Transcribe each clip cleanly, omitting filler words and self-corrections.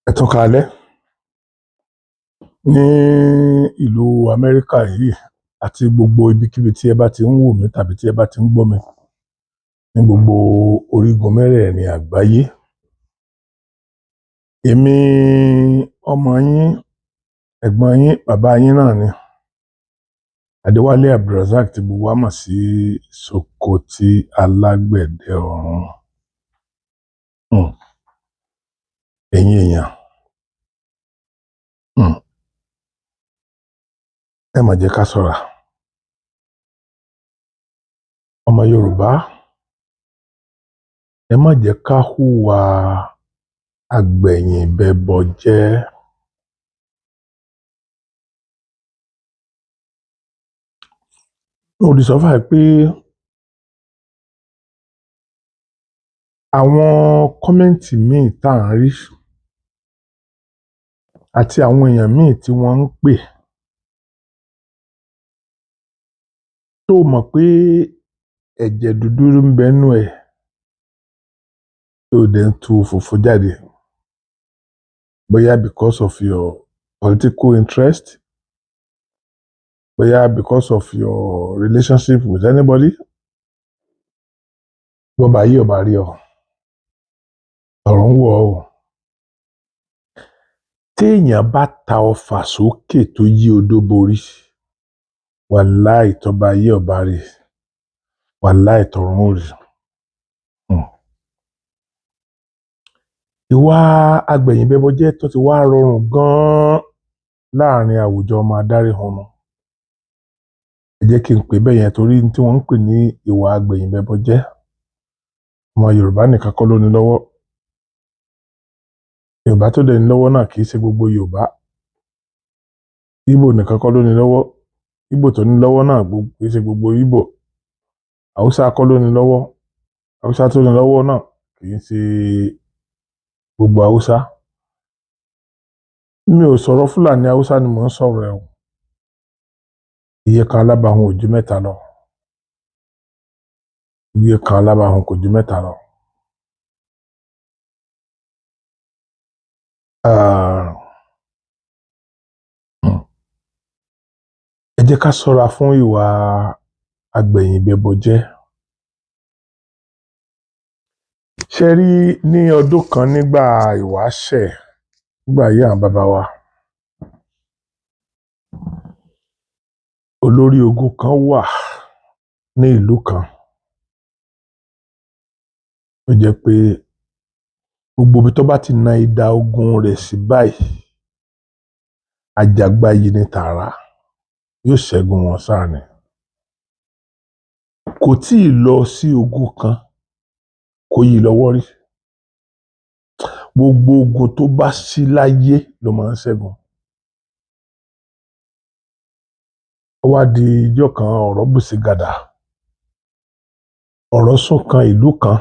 Ẹ tún káalẹ́ ní ìlú Amẹ́ríkà yìí àti gbogbo ibikíbi tí ẹ bá ti ń wò mí tàbí tí ẹ bá ti ń gbọ́ mi ní gbogbo orígun mẹ́rẹ̀ẹ̀rin àgbáyé. Èmi ọmọ yín, ẹ̀gbọ́n yín, bàbá yín náà ni Adéwálé Abdulrasaq tí gbogbo wa mọ̀ sí Sokoti Alágbẹ̀dẹ Ọ̀run. Ẹ̀yin èèyàn, ẹ má jẹ́ ká ṣọ́ra. Ọmọ Yorùbá, ẹ má jẹ́ ká hùwà agbẹ̀yìnbẹbọjẹ́. Mo lè sọ fún ẹ pé àwọn kọ́mẹ́ǹtì míì tá à ń rí àti àwọn èèyàn míì tí wọ́n ń pè tó mọ̀ pé ẹ̀jẹ̀ dúdú ń bẹ nínú ẹ̀ tó dẹ̀ ń tu fùfú jáde, bóyá because of your political interest, bóyá because of your relationship with anybody. Bọ́ba yìí ọba rí ọ, ọ̀run wọ̀ ọ́. Téèyàn bá ta ọfà sókè tó yí odó borí, wàláì tọ́ba yìí ọba rí, wàláì tọ̀run ó rí. Ìwà agbẹ̀yìnbẹbọjẹ́ tó ti wá rọrùn gan-an láàrin àwùjọ ọmọ adarí hunrun. Ẹ jẹ́ kí n pè bẹ́ẹ̀ yẹn torí tí wọ́n ń pè ní ìwà agbẹ̀yìnbẹbọjẹ́, ọmọ Yorùbá nìkan kọ́ ló ní lọ́wọ́. Yorùbá tó dẹ̀ ní lọ́wọ́ náà kì í ṣe gbogbo Yorùbá. Ìgbò nìkan kọ́ ló ní lọ́wọ́. Ìgbò tó ní lọ́wọ́ náà kì í ṣe gbogbo Ìgbò. Haúsá kọ́ ló ní lọ́wọ́. Haúsá tó ní lọ́wọ́ náà kì í ṣe gbogbo Haúsá. Mi ò sọ̀rọ̀ Fúlàní Haúsá ni mò ń sọ̀rọ̀ ẹ̀ o. Iye kan alábàáhùn ò ju mẹ́ta lọ. Iye kan alábàáhùn kò ju mẹ́ta lọ. Ẹ jẹ́ ká ṣọ́ra fún ìwà agbẹ̀yìnbẹbọjẹ́. Ṣé rí ní ọdún kan nígbà ìwáṣẹ̀, nígbà ayé àwọn bàbá wa, olórí ogun kan wà ní ìlú kan. Ó jẹ́ pé gbogbo ibi tó bá ti na idà ogun rẹ̀ sí báyìí, àjàgbá yìí ní tààrà yóò ṣẹ́gun wọn sáà ni. Kò tíì lọ sí ogun kan kó yí lọ́wọ́ rí. Gbogbo ogun tó bá sí láyé ló máa ń ṣẹ́gun. Ó wá di ijọ́ kan ọ̀rọ̀ bù sí gàdà. Ọ̀rọ̀ sún kan ìlú kan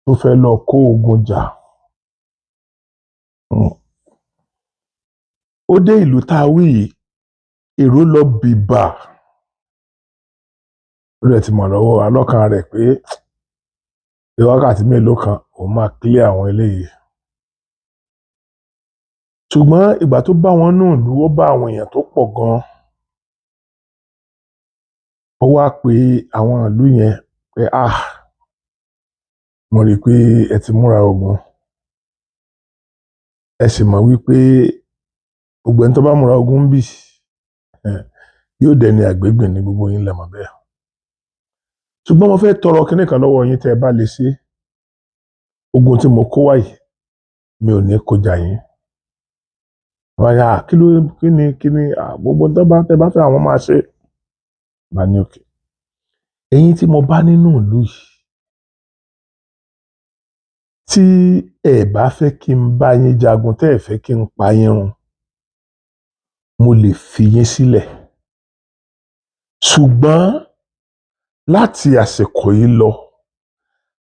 tó fẹ́ lọ kó ogun jà. Ó dé ìlú tá a wí yìí, èrò lọ bìbà. Ó rẹ̀ ti mọ̀ lọ́wọ́ alọ́kàn rẹ̀ pé wákàtí mélòó kan òun máa clear àwọn eléyìí. Ṣùgbọ́n ìgbà tó bá wọn nù ìlú, ó bá àwọn èèyàn tó pọ̀ gan-an. Ó wá pe àwọn ìlú yẹn pé mo rí i pé ẹ ti múra ogun. Ẹ sì mọ̀ wípé gbogbo ẹni tó bá múra ogun ń bì yóò dẹni àgbégbìn ní gbogbo yín lẹ́mọ̀ bẹ́ẹ̀. Ṣùgbọ́n mo fẹ́ tọrọ kinní kan lọ́wọ́ yín tẹ́ ẹ bá lè ṣe. Ogun tí mo kó wá yìí mi ò ní kó jà yín. Wáyà kíni gbogbo tẹ́ bá fẹ́ àwọn máa ṣe. Bá ní òkè. Ẹ̀yin tí mo bá nínú ìlú yìí, tí ẹ bá fẹ́ kí n bá yín jagun, tẹ́ ẹ fẹ́ kí n pa yín run, mo lè fi yín sílẹ̀. Ṣùgbọ́n láti àsìkò yìí lọ,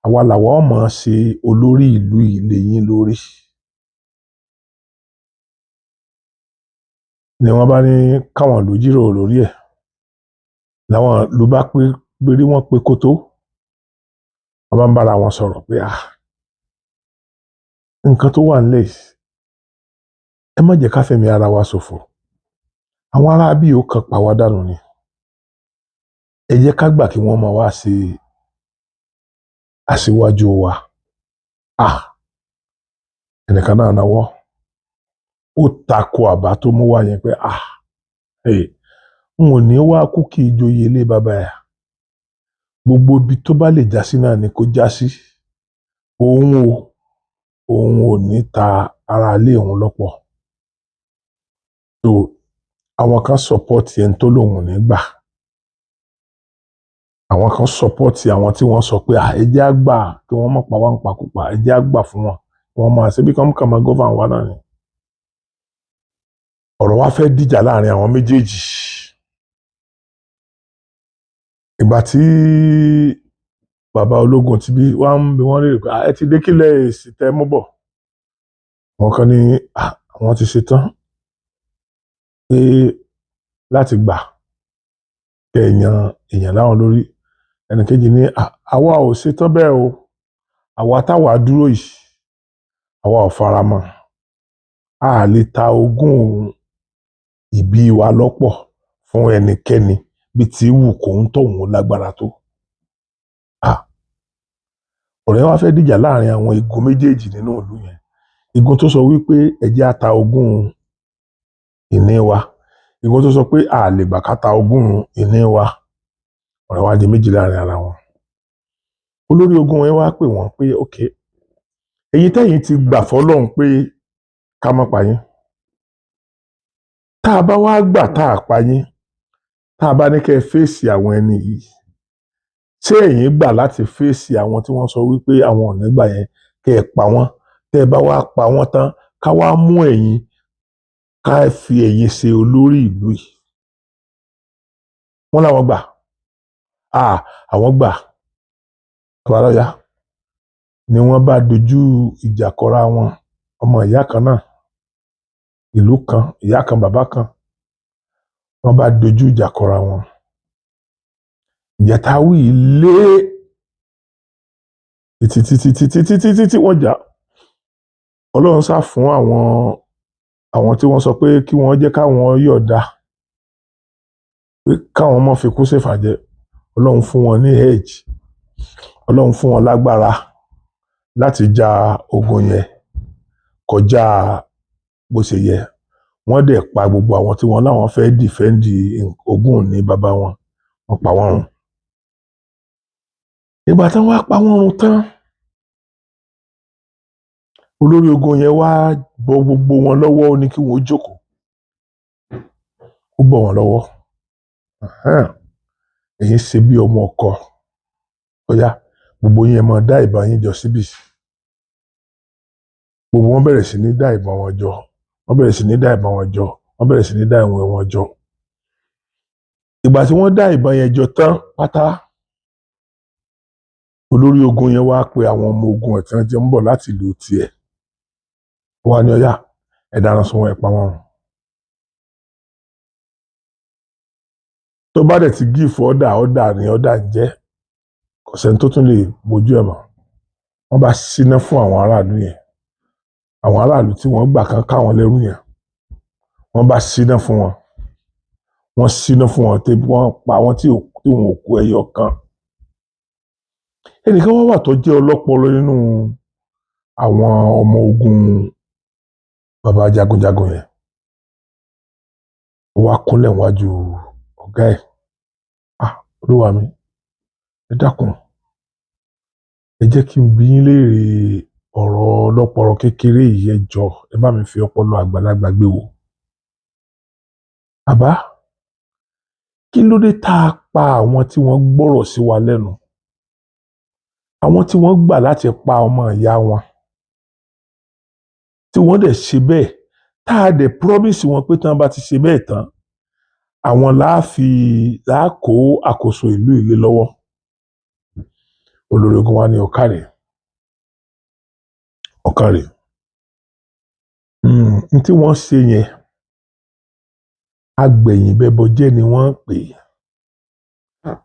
àwa làwa ó máa ṣe olórí ìlú yìí lé yín lórí. Ni wọ́n bá ní káwọn ìlú jíròrò lórí ẹ̀. Làwọn ìlú bá pé rí wọ́n pé kótó. wọ́n bá ń bára wọn sọ̀rọ̀ pé nǹkan tó wà nílẹ̀ yìí ẹ má jẹ́ ká fẹ̀mí ara wa ṣòfò àwọn ará bí ó kàn pa wá dànù ni ẹ jẹ́ ká gbà kí wọ́n máa wá ṣe aṣíwájú wa ẹnìkan náà náwó ó tako àbá tó mú wá yẹn pé n ò ní wá kú kí ìjòyè ilé bàbá ẹ̀ gbogbo ibi tó bá lè já sí náà ni kó já sí òun ò ní ta ara ilé òun lọ́pọ̀ so àwọn kan support ẹni tó lòun ò ní gbà àwọn kan support àwọn tí wọ́n sọ pé ẹ jẹ́ á gbà kí wọ́n má pa wá ń pakúpa ẹ jẹ́ á gbà fún wọn wọ́n máa ṣe bí kàn máa govern wa náà ni ọ̀rọ̀ wa fẹ́ dìjà láàrin àwọn méjèèjì ìgbà tí bàbá ológun ti bí wọ́n lè pé ẹ ti dé kílẹ̀ èsì tẹ́ mú bọ̀ wọ́n kàn ní àwọn ti ṣetán pé láti gbà èèyàn láwọn lórí ẹnìkejì ní àwa ò ṣetán bẹ́ẹ̀ o àwa táwa dúró yìí àwa ò faramọ́ a lè ta ogún ìbí wa lọ́pọ̀ fún ẹnikẹ́ni bí ti wù kó ń tọ̀hún lágbára tó ọ̀rẹ́ wa fẹ́ dìjà láàrin àwọn igun méjèèjì nínú ìlú yẹn igun tó sọ wípé ẹ jẹ́ á ta ogún ìní wa igun tó sọ pé a lè gbà ká ta ogún ìní wa ọ̀rẹ́ wa di méjì láàrin ara wọn olórí ogun yẹn wá pè wọ́n pé ok èyí tẹ́yìn ti gbà fọ́lọ́run pé ká má pa yín tá a bá wá gbà tá a pa yín tá a bá ní kẹ́ ẹ fèsì àwọn ẹni yìí ṣé ẹ̀yin gbà láti fèsì àwọn tí wọ́n sọ wípé àwọn ò ní gbà yẹn kẹ́ ẹ pa wọ́n tẹ́ ẹ bá wá pa wọ́n tán ká wá mú ẹ̀yin ká fi ẹ̀yin ṣe olórí ìlú yìí wọ́n láwọn gbà àwọn gbà àbálọ́yà ni wọ́n bá dojú ìjà kọra wọn ọmọ ìyá kan náà ìlú kan ìyá kan bàbá kan wọ́n bá dojú ìjà kọra wọn ìjẹta wí lé títí wọ́n jà Ọlọ́run sá fún àwọn tí wọ́n sọ pé kí wọ́n jẹ́ káwọn yọ̀ọ̀da pé káwọn má fi kú ṣèfàjẹ Ọlọ́run fún wọn ní edge Ọlọ́run fún wọn lágbára láti ja ogun yẹn kọjá bó ṣe yẹ wọ́n dẹ̀ pa gbogbo àwọn tí wọ́n láwọn fẹ́ dìfẹ́ǹdì ogún ní bàbá wọn wọ́n pa wọ́n run ìgbà tí wọ́n pa wọ́n run tán olórí ogun yẹn wá bọ́ gbogbo wọn lọ́wọ́ ó ní kí wọ́n jókòó ó bọ́ wọn lọ́wọ́ èyí ṣe bí ọmọ ọkọ ọ̀yá gbogbo yín ẹ máa dá ìbọn yín jọ síbí gbogbo wọn bẹ̀rẹ̀ sí ní dá ìbọn wọn jọ wọ́n bẹ̀rẹ̀ sí ní dá ìbọn wọn jọ wọ́n bẹ̀rẹ̀ sí ní dá ìwọ̀n wọn jọ ìgbà tí wọ́n dá ìbọn yẹn jọ tán pátá olórí ogun yẹn wá pe àwọn ọmọ ogun ẹ̀ tí wọ́n ti ń bọ̀ láti ìlú tiẹ̀ wọ́n á ní ọ̀yá ẹ dáná sun wọn ẹ pa wọ́n run tó bá dẹ̀ ti gíìfù ọ̀dà ni ọ̀dà ń jẹ́ kò sẹ́ni tó tún lè bójú ẹ̀ mọ́ wọ́n bá ṣíná fún àwọn aráàlú yẹn àwọn aráàlú tí wọ́n gbà kan káwọn lẹ́rú yẹn wọ́n bá ṣíná fún wọn wọ́n ṣíná fún wọn tẹ́bí wọ́n pa àwọn tí wọn ò kú ẹyọ kan ẹnìkan wọ́n wà tó jẹ́ ọlọ́pọlọ nínú àwọn ọmọ ogun bàbá jagunjagun yẹn ó wá kúnlẹ̀ wájú ọ̀gá ẹ̀ olúwa mi ẹ dákun ẹ jẹ́ kí n bi yín léèrè ọ̀rọ̀ ọlọ́pọlọ kékeré yìí ẹ jọ̀ọ́ ẹ bá mi fi ọpọlọ àgbàlagbà gbé wò bàbá kí ló dé tá a pa àwọn tí wọ́n gbọ́rọ̀ sí wa lẹ́nu àwọn tí wọ́n gbà láti pa ọmọ ìyá wọn tí wọ́n dẹ̀ ṣe bẹ́ẹ̀ tá a dẹ̀ promise wọn pé tí wọ́n bá ti ṣe bẹ́ẹ̀ tán àwọn láàkó àkóso ìlú ilé lọ́wọ́ olórí ogun wa ní ọ̀kàrẹ̀ n tí wọ́n ṣe yẹn agbẹ̀yìnbẹbọjẹ́ ni wọ́n pè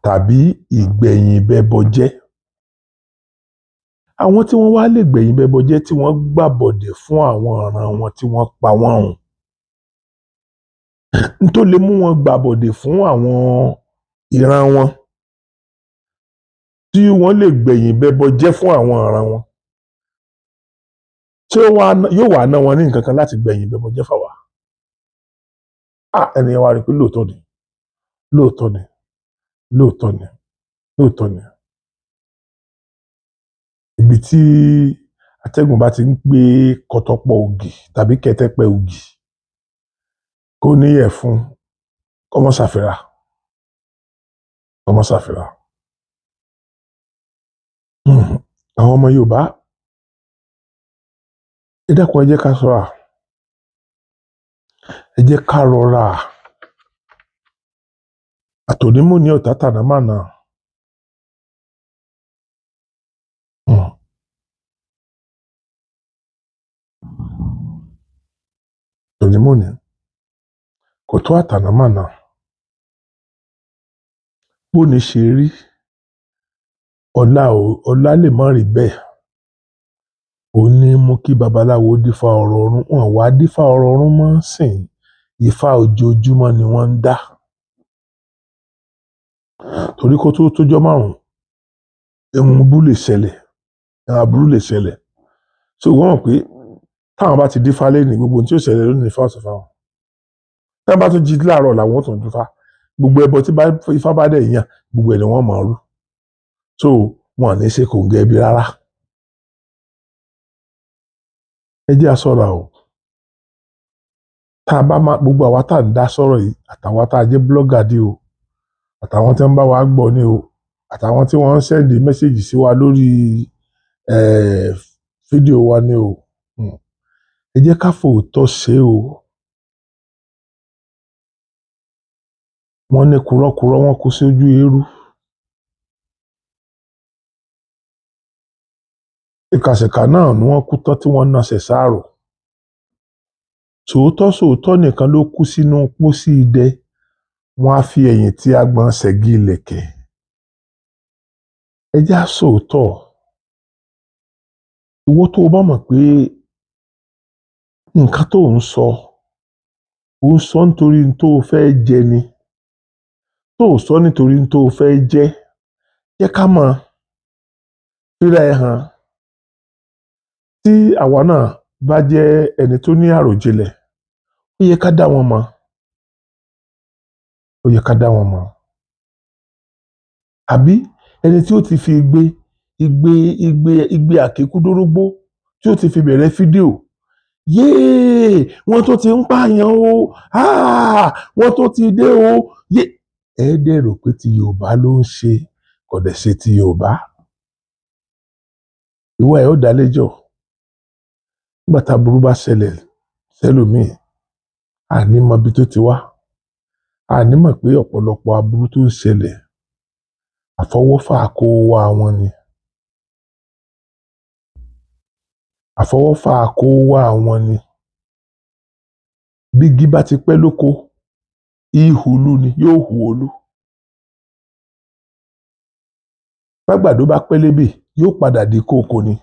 tàbí ìgbẹ̀yìnbẹbọjẹ́ àwọn tí wọ́n wá lè gbẹ̀yìn bẹbọ jẹ́ tí wọ́n gbàbọ̀dẹ̀ fún àwọn ọ̀ràn wọn tí wọ́n pa wọ́n run nítorí lè mú wọn gbàbọ̀dẹ̀ fún àwọn ìran wọn tí wọ́n lè gbẹ̀yìn bẹbọ jẹ́ fún àwọn ọ̀ràn wọn tí yóò wá ná wọn ní nǹkan kan láti gbẹ̀yìn bẹbọ jẹ́ fáwa. Ẹnìyẹn wá rí i pé lóòótọ́ ni lóòótọ́ ni lóòótọ́ ni lóòótọ́ ni ibi tí atẹ́gùn bá ti ń gbé kọtọpọ̀ ògì tàbí kẹtẹpẹ ògì kó ní ẹ̀fun kọ́mọ ṣàfihàn àwọn ọmọ Yorùbá ẹ dákun ẹ jẹ́ ká ṣọ́ra ẹ jẹ́ ká rọra àtònímọ̀ ní ọ̀tá tànámànà àtònímọ̀ ní kò tó àtànámànà bó ní ṣe rí ọ̀la lè má rí bẹ́ẹ̀ ó ní mú kí babaláwo dífá ọ̀rọ̀ ọ̀run wọn wá dífá ọ̀rọ̀ ọ̀run mọ́ sìn Ifá ojoojúmọ́ ni wọ́n ń dá torí kó tó tójọ́ márùn-ún ẹ̀hún abúrú lè ṣẹlẹ̀ so wọ́n mọ̀ pé táwọn bá ti dífá lẹ́nu gbogbo ohun tí ó ṣẹlẹ̀ lónìí Ifá ọ̀sán fáwọn táwọn bá tún jí láàárọ̀ làwọn tó ń dífá gbogbo ẹbọ tí Ifá bá dẹ̀ yàn gbogbo ẹ̀ ni wọ́n máa rú so wọn à ní ṣe kòǹgẹ́ bí rárá ẹ jẹ́ a ṣọ́ra o tá a bá máa gbogbo àwa tá à ń dá sọ̀rọ̀ yìí àtàwọn tá a jẹ́ blọ́gà dé o àtàwọn tí wọ́n bá wa gbọ́ ní o àtàwọn tí wọ́n ń sẹ́ndì mẹ́sẹ̀gì sí wa lórí fídíò wa ní o ẹ jẹ́ ká fòótọ́ ṣe o wọ́n ní kúrọ́kúrọ́ wọn kú sí ojú eérú ìkàsìkà náà ni wọ́n kú tán tí wọ́n náṣẹ̀ sáàrò sòótọ́ nìkan ló kú sínú pósí idẹ wọ́n á fi ẹ̀yìn tí agbọ̀n ṣẹ́gi ilẹ̀kẹ̀ ẹ já sòótọ́ ìwọ tó o bá mọ̀ pé nǹkan tó ń sọ ó ń sọ nítorí tó o fẹ́ jẹ ni tó o sọ nítorí tó o fẹ́ jẹ́ ká mọ̀ ríra ẹ̀ hàn tí àwa náà bá jẹ́ ẹni tó ní àròjinlẹ̀ ó yẹ ká dá wọn mọ̀ àbí ẹni tí ó ti fi igbe àkékúdórógbó tí ó ti fi bẹ̀rẹ̀ fídíò yéè wọ́n tó ti ń pààyàn o wọ́n tó ti dé o yé ẹ dẹ̀ rò pé ti Yorùbá ló ń ṣe kò dẹ̀ ṣe ti Yorùbá ìwọ ẹ̀ ó dá lẹ́jọ́ nígbà tá burú bá ṣẹlẹ̀ sẹ́lòmíì àní mọ ibi tó ti wá àní mọ̀ pé ọ̀pọ̀lọpọ̀ aburú tó ń ṣẹlẹ̀ àfọwọ́fà kó wá wọn ni bí igi bá ti pẹ́ lóko ìhùlù ni yóò hù olú bágbàdo bá pẹ́ lébè yóò padà di kókó ni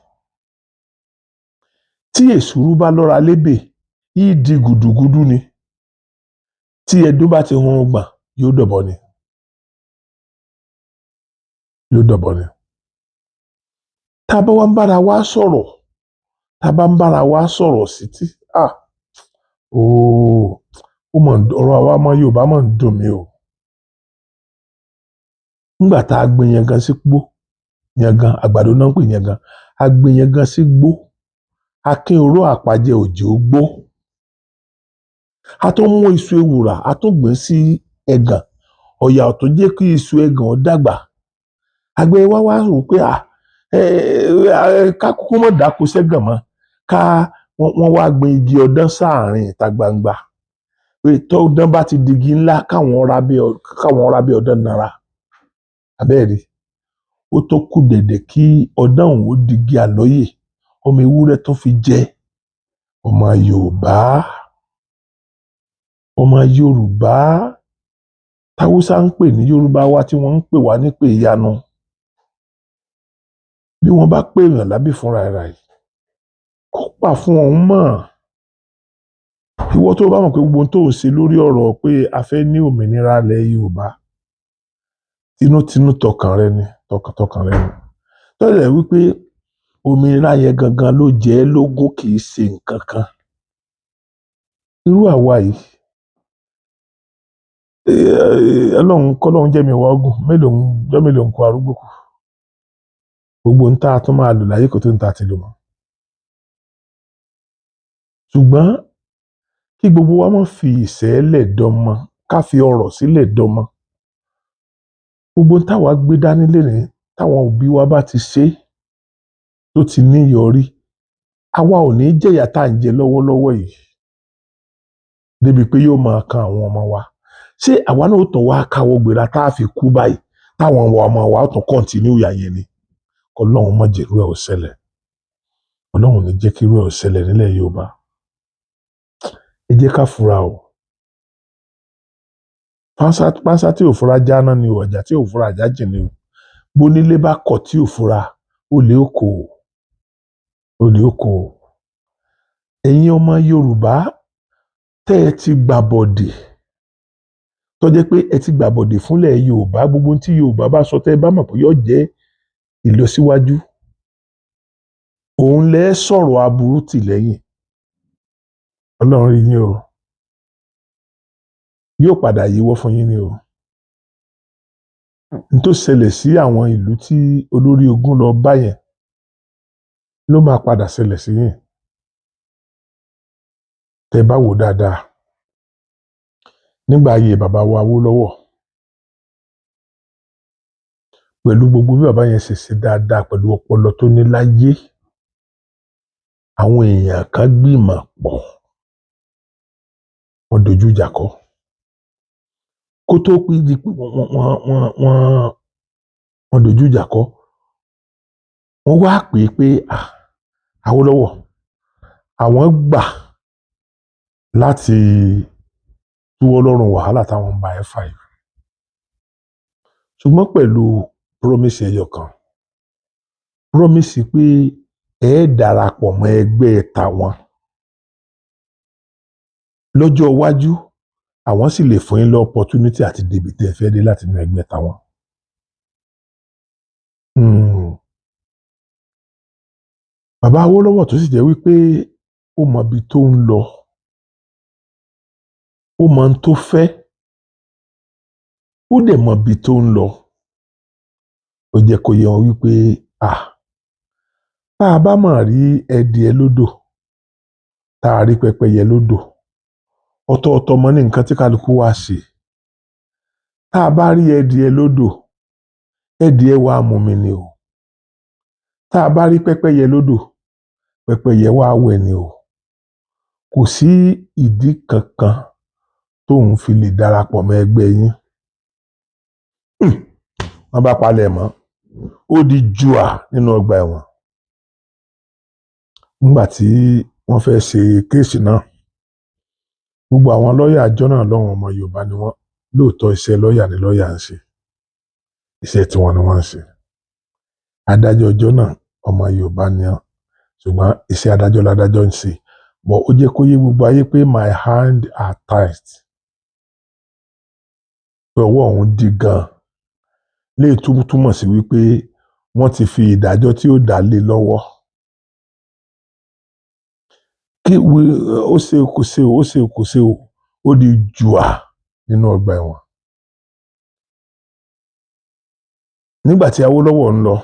tí èsúrú bá lọ́ra lébè yìí di gùdùgùdù ni tí ẹdún bá ti hun gbà yóò dọ̀bọ̀ ni tá a bá wá ń bára wa sọ̀rọ̀ sí tí ọ̀rọ̀ àwa ọmọ Yorùbá máa ń dùn mí o nígbà tá a gbin yangan sí gbó yangan àgbàdo náà ń pè yangan a gbin yangan sí gbó akin oró àpàjẹ òjò gbó a tún mú iṣu ewùrà a tún gbìn sí ẹ̀gàn ọ̀yà tó jẹ́ kí iṣu ẹ̀gàn dàgbà àgbẹ̀ wa wá rò pé ká kúkú mọ̀ dáko sẹ́gàn mọ́ wọ́n wá gbin igi ọdán sáàrin ìta gbangba pé tọ́dán bá ti digi ńlá káwọn ra bí ọdán nara abẹ́ẹ̀rí ó tó kù dẹ̀dẹ̀ kí ọdán òun ó digi àlọ́yè ọmọ ewúrẹ́ tó fi jẹ ọmọ Yorùbá táwùsá ń pè ní Yorùbá wa tí wọ́n ń pè wá ní pè ìyanu bí wọ́n bá pè èèyàn lábì fúnra rẹ̀ kó pa fún ọ̀hún mọ́. Ìwọ tó bá mọ̀ pé gbogbo ohun tó ń ṣe lórí ọ̀rọ̀ pé a fẹ́ ní òmìnira ilẹ̀ Yorùbá tinútinú tọkàn rẹ ni tọkàntọkàn rẹ ni tọ́lẹ̀ wípé òmìnira yẹn gangan ló jẹ́ lógún kì í ṣe nǹkan kan. Irú àwa yìí Ọlọ́run kọ́lọ́run jẹ́mi wá gùn mélòó ń kó arúgbó kù gbogbo ń tá a tún máa lò láyé kò tó ń tá a ti lò mọ́. Ṣùgbọ́n kí gbogbo wa má fi ìṣẹ́lẹ̀ dọmọ ká fi ọ̀rọ̀ sílẹ̀ dọmọ. Gbogbo táwa gbé dání lénìí táwọn òbí wa bá ti ṣe tó ti níyọrí àwa ò ní jẹ̀yà tá à ń jẹ lọ́wọ́lọ́wọ́ yìí débi pé yóò máa kan àwọn ọmọ wa. Ṣé àwa náà ó tọ̀ wá káwọ́ gbéra tá a fi kú báyìí táwọn ọmọ wa ó tún kọ́ntínú ìyà yẹn ni? Ọlọ́run má jẹ́ irú ẹ̀ ó ṣẹlẹ̀. Ọlọ́run ní jẹ́ kí irú ẹ̀ ó ṣẹlẹ̀ nílẹ̀ Yorùbá. Ẹ jẹ́ ká fura o. Pánsá tí ò fura jáná ni o, ọ̀jà tí ò fura àjájì ni o. Bónílé bá kọ̀ tí ò fura olè ó kó o. Ẹ̀yin ọmọ Yorùbá tẹ́ ẹ ti gbàbọ̀dè tó jẹ́ pé ẹ ti gbàbọ̀dè fúnlẹ̀ Yorùbá gbogbo tí Yorùbá bá sọ tẹ́ ẹ bá mọ̀ pé yóò jẹ́ ìlọsíwájú òun lẹ́ sọ̀rọ̀ aburú tì lẹ́yìn. Ọlọ́run rí yín o yóò padà yíwọ́ fún yín ni o. N tó ṣẹlẹ̀ sí àwọn ìlú tí olórí ogun lọ bá yẹn ló máa padà ṣẹlẹ̀ sí yín tẹ́ bá wò dáadáa. Nígbà ayé bàbá wa Awólọ́wọ̀ pẹ̀lú gbogbo bí bàbá yẹn ṣe dáadáa pẹ̀lú ọpọlọ tó ní láyé àwọn èèyàn kan gbìmọ̀ pọ̀ wọ́n dojú ìjà kọ kó tó pé di pé wọ́n dojú ìjà kọ wọ́n wá pé Awólọ́wọ̀ àwọn gbà láti túwọ́ lọ́rùn wàhálà táwọn ń bá ẹ fà yìí ṣùgbọ́n pẹ̀lú promise ẹyọ kan promise pé ẹ darapọ̀ mọ́ ẹgbẹ́ tàwọn lọ́jọ́ iwájú àwọn sì lè fún yín lọ opportunity àti débi tẹ́ ẹ fẹ́ dé láti inú ẹgbẹ́ tàwọn. Bàbá Awólọ́wọ̀ tó sì jẹ́ wípé ó mọ ibi tó ń lọ ó mọ ohun tó fẹ́ ó dẹ̀ mọ ibi tó ń lọ ó jẹ́ kó yé wọn wípé tá a bá máa rí ẹdìẹ lódò tá a rí pẹ́pẹ́yẹ lódò ọ̀tọ̀ọ̀tọ̀ mọ́ ní nǹkan tí kálukú wá ṣe tá a bá rí ẹdìẹ lódò ẹdìẹ wá mú mi ni o tá a bá rí pẹ́pẹ́yẹ lódò pẹ́pẹ́yẹ wá wẹ̀ ni o kò sí ìdí kankan tóun fi lè darapọ̀ mọ́ ẹgbẹ́ yín wọ́n bá palẹ̀ mọ́ ó di jùà nínú ọgbà ẹ̀wọ̀n nígbà tí wọ́n fẹ́ ṣe kéèsì náà gbogbo àwọn lọ́ọ̀yà àjọ náà lọ́wọ́ ọmọ Yorùbá ni wọ́n lóòótọ́ iṣẹ́ lọ́ọ̀yà ni lọ́ọ̀yà ń ṣe iṣẹ́ tiwọn ni wọ́n ń ṣe adájọ́ ọjọ́ náà ọmọ Yorùbá ni wọ́n ṣùgbọ́n iṣẹ́ adájọ́ ládájọ́ ń ṣe bọ́ ó jẹ́ kó yé gbogbo ayé pé my hand are tied pé ọwọ́ òun dí gan lè túmọ̀ sí wípé wọ́n ti fi ìdájọ́ tí ó dá lé lọ́wọ́ kí ó ṣe kò ṣe ó di jùà nínú ọgbà ẹ̀wọ̀n. Nígbà tí Awólọ́wọ̀ ń lọ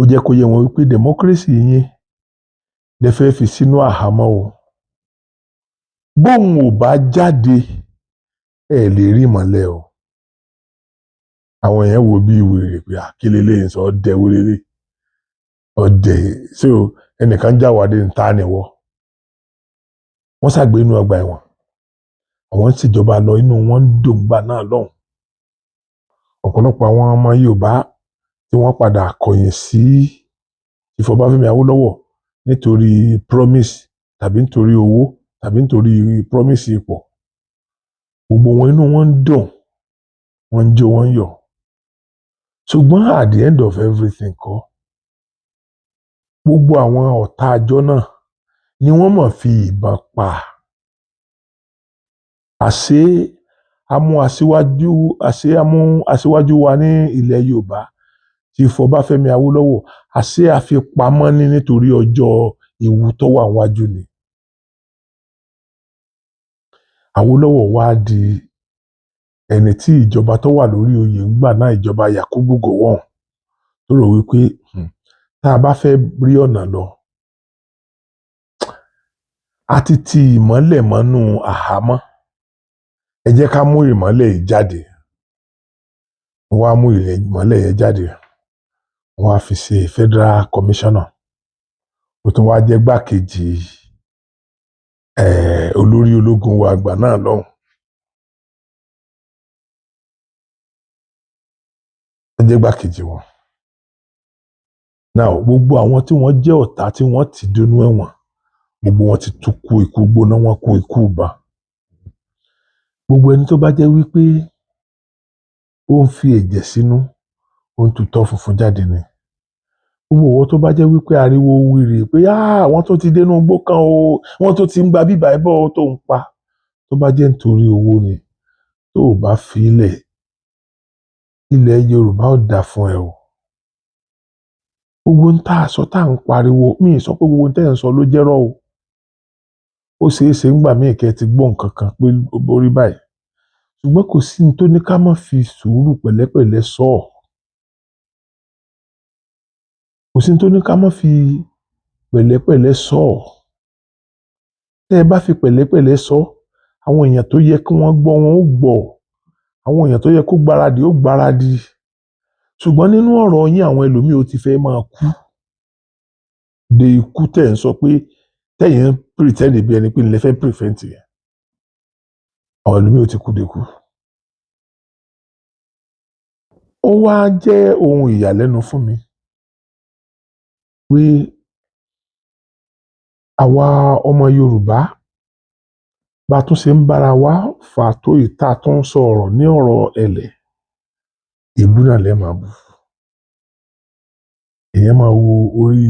ó jẹ́ kó yé wọn wípé democracy yín lè fẹ́ fi sínú àhámọ́ o bóun ò bá jáde ẹ lè rí ìmọ́lẹ̀ o àwọn èèyàn wo bí wèrè pé àkílẹ̀ lẹ́yìn sọ ọdẹ wéré ọdẹ ṣé o ẹnìkan jáwádé ń ta nìwọ wọ́n ṣàgbé inú ọgbà ẹ̀wọ̀n àwọn ń ṣèjọba lọ inú wọn ń dùn gbà náà lọ́hùn ọ̀pọ̀lọpọ̀ àwọn ọmọ Yorùbá tí wọ́n padà kọ̀yìn sí Ọbáfẹ́mi Awólọ́wọ̀ nítorí promise tàbí nítorí owó tàbí nítorí promise ipò gbogbo wọn inú wọn ń dùn wọ́n ń jó wọ́n ń yọ̀ ṣùgbọ́n at the end of everything kọ́ gbogbo àwọn ọ̀tá àjọ náà ni wọ́n mọ̀ fi ìbọn pa àṣé amú aṣíwájú wa ní ilẹ̀ Yorùbá Chief Ọbáfẹ́mi Awólọ́wọ̀ àṣé àfipamọ́ ní nítorí ọjọ́ ewu tó wà wájú ni. Awólọ́wọ̀ wá di ẹni tí ìjọba tó wà lórí oyè ńgbà náà ìjọba Yakubu Gowon tó rò wípé tá a bá fẹ́ rí ọ̀nà lọ a ti ti ìmọ́lẹ̀ mọ́nú àhámọ́ ẹ jẹ́ ká mú ìmọ́lẹ̀ yìí jáde wọ́n á mú ìmọ́lẹ̀ yẹn jáde wọ́n á fi ṣe federal commissioner ó tún wá jẹ́ gbákejì olórí ológun wa àgbà náà lọ́hùn. Ó jẹ́ gbákejì wọn. Now gbogbo àwọn tí wọ́n jẹ́ ọ̀tá tí wọ́n ti dúnú ẹ̀wọ̀n gbogbo wọn ti tún kú ikú gbóná wọn kú ikú ìbọn. Gbogbo ẹni tó bá jẹ́ wípé ó ń fi ẹ̀jẹ̀ sínú ó ń tutọ́ funfun jáde ni. Gbogbo owó tó bá jẹ́ wípé ariwo wíìrì pé wọ́n tó ti dénú igbó kan o wọ́n tó ti ń gba bíbá ẹbọ tó ń pa tó bá jẹ́ nítorí owó ni tó o bá fi ilẹ̀ Yorùbá ò dà fún ẹ o. Gbogbo ń tà sọ tá à ń pariwo mi sọ pé gbogbo ń tẹ̀ ń sọ ló jẹ́rọ́ o. Ó ṣeé ṣe ńgbà míì kẹ́ ti gbọ́ nǹkan kan pé ó borí báyìí ṣùgbọ́n kò sí ní tó ní ká má fi sùúrù pẹ̀lẹ́pẹ̀lẹ́ sọ ọ́. Kò sí ní tó ní ká má fi pẹ̀lẹ́pẹ̀lẹ́ sọ ọ́. Tẹ́ ẹ bá fi pẹ̀lẹ́pẹ̀lẹ́ sọ àwọn èèyàn tó yẹ kí wọ́n gbọ́ wọn ó gbọ́ àwọn èèyàn tó yẹ kó gbáradì ó gbáradì ṣùgbọ́n nínú ọ̀rọ̀ yín àwọn ẹlòmíì ó ti fẹ́ máa kú de ikú tẹ̀ ń sọ pé tẹ̀yìn ń pretend bí ẹni pé ilẹ̀ fẹ́ prevent yẹn àwọn ẹlòmíì ó ti kú de kú. Ó wá jẹ́ ohun ìyàlẹ́nu fún mi pé àwa ọmọ Yorùbá bá tún ṣe ń bára wa fà tó ìta tó ń sọ̀rọ̀ ní ọ̀rọ̀ ẹ̀lẹ̀ ìbú náà lẹ́ máa bù. Èèyàn máa wo orí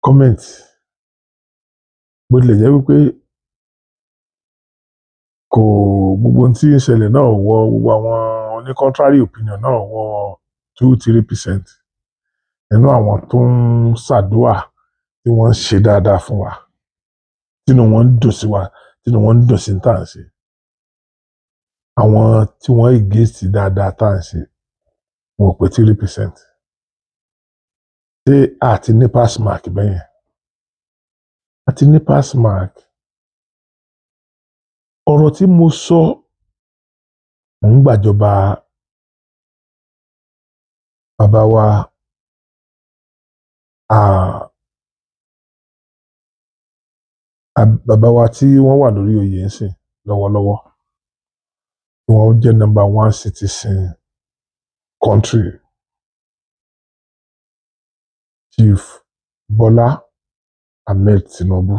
comment bó tilẹ̀ jẹ́ wípé kò gbogbo ohun tí ń ṣẹlẹ̀ náà wọ gbogbo àwọn oní contrary opinion náà wọ 2-3% nínú àwọn tó ń ṣàdúà tí wọ́n ń ṣe dáadáa fún wa tínú wọn ń dùn sí wa tínú wọn ń dùn sí tá à ń ṣe. Àwọn tí wọ́n against dáadáa tá à ń ṣe wọn ò pé 3%. Ṣé àti ní pass mark bẹ́yẹn? Àti ní pass mark. Ọ̀rọ̀ tí mo sọ mò ń gbàjọba bàbá wa bàbá wa tí wọ́n wà lórí oyè ńsìn lọ́wọ́lọ́wọ́ tí wọ́n jẹ́ number 1 citizen country Chief Bọ́lá Ahmed Tinubu.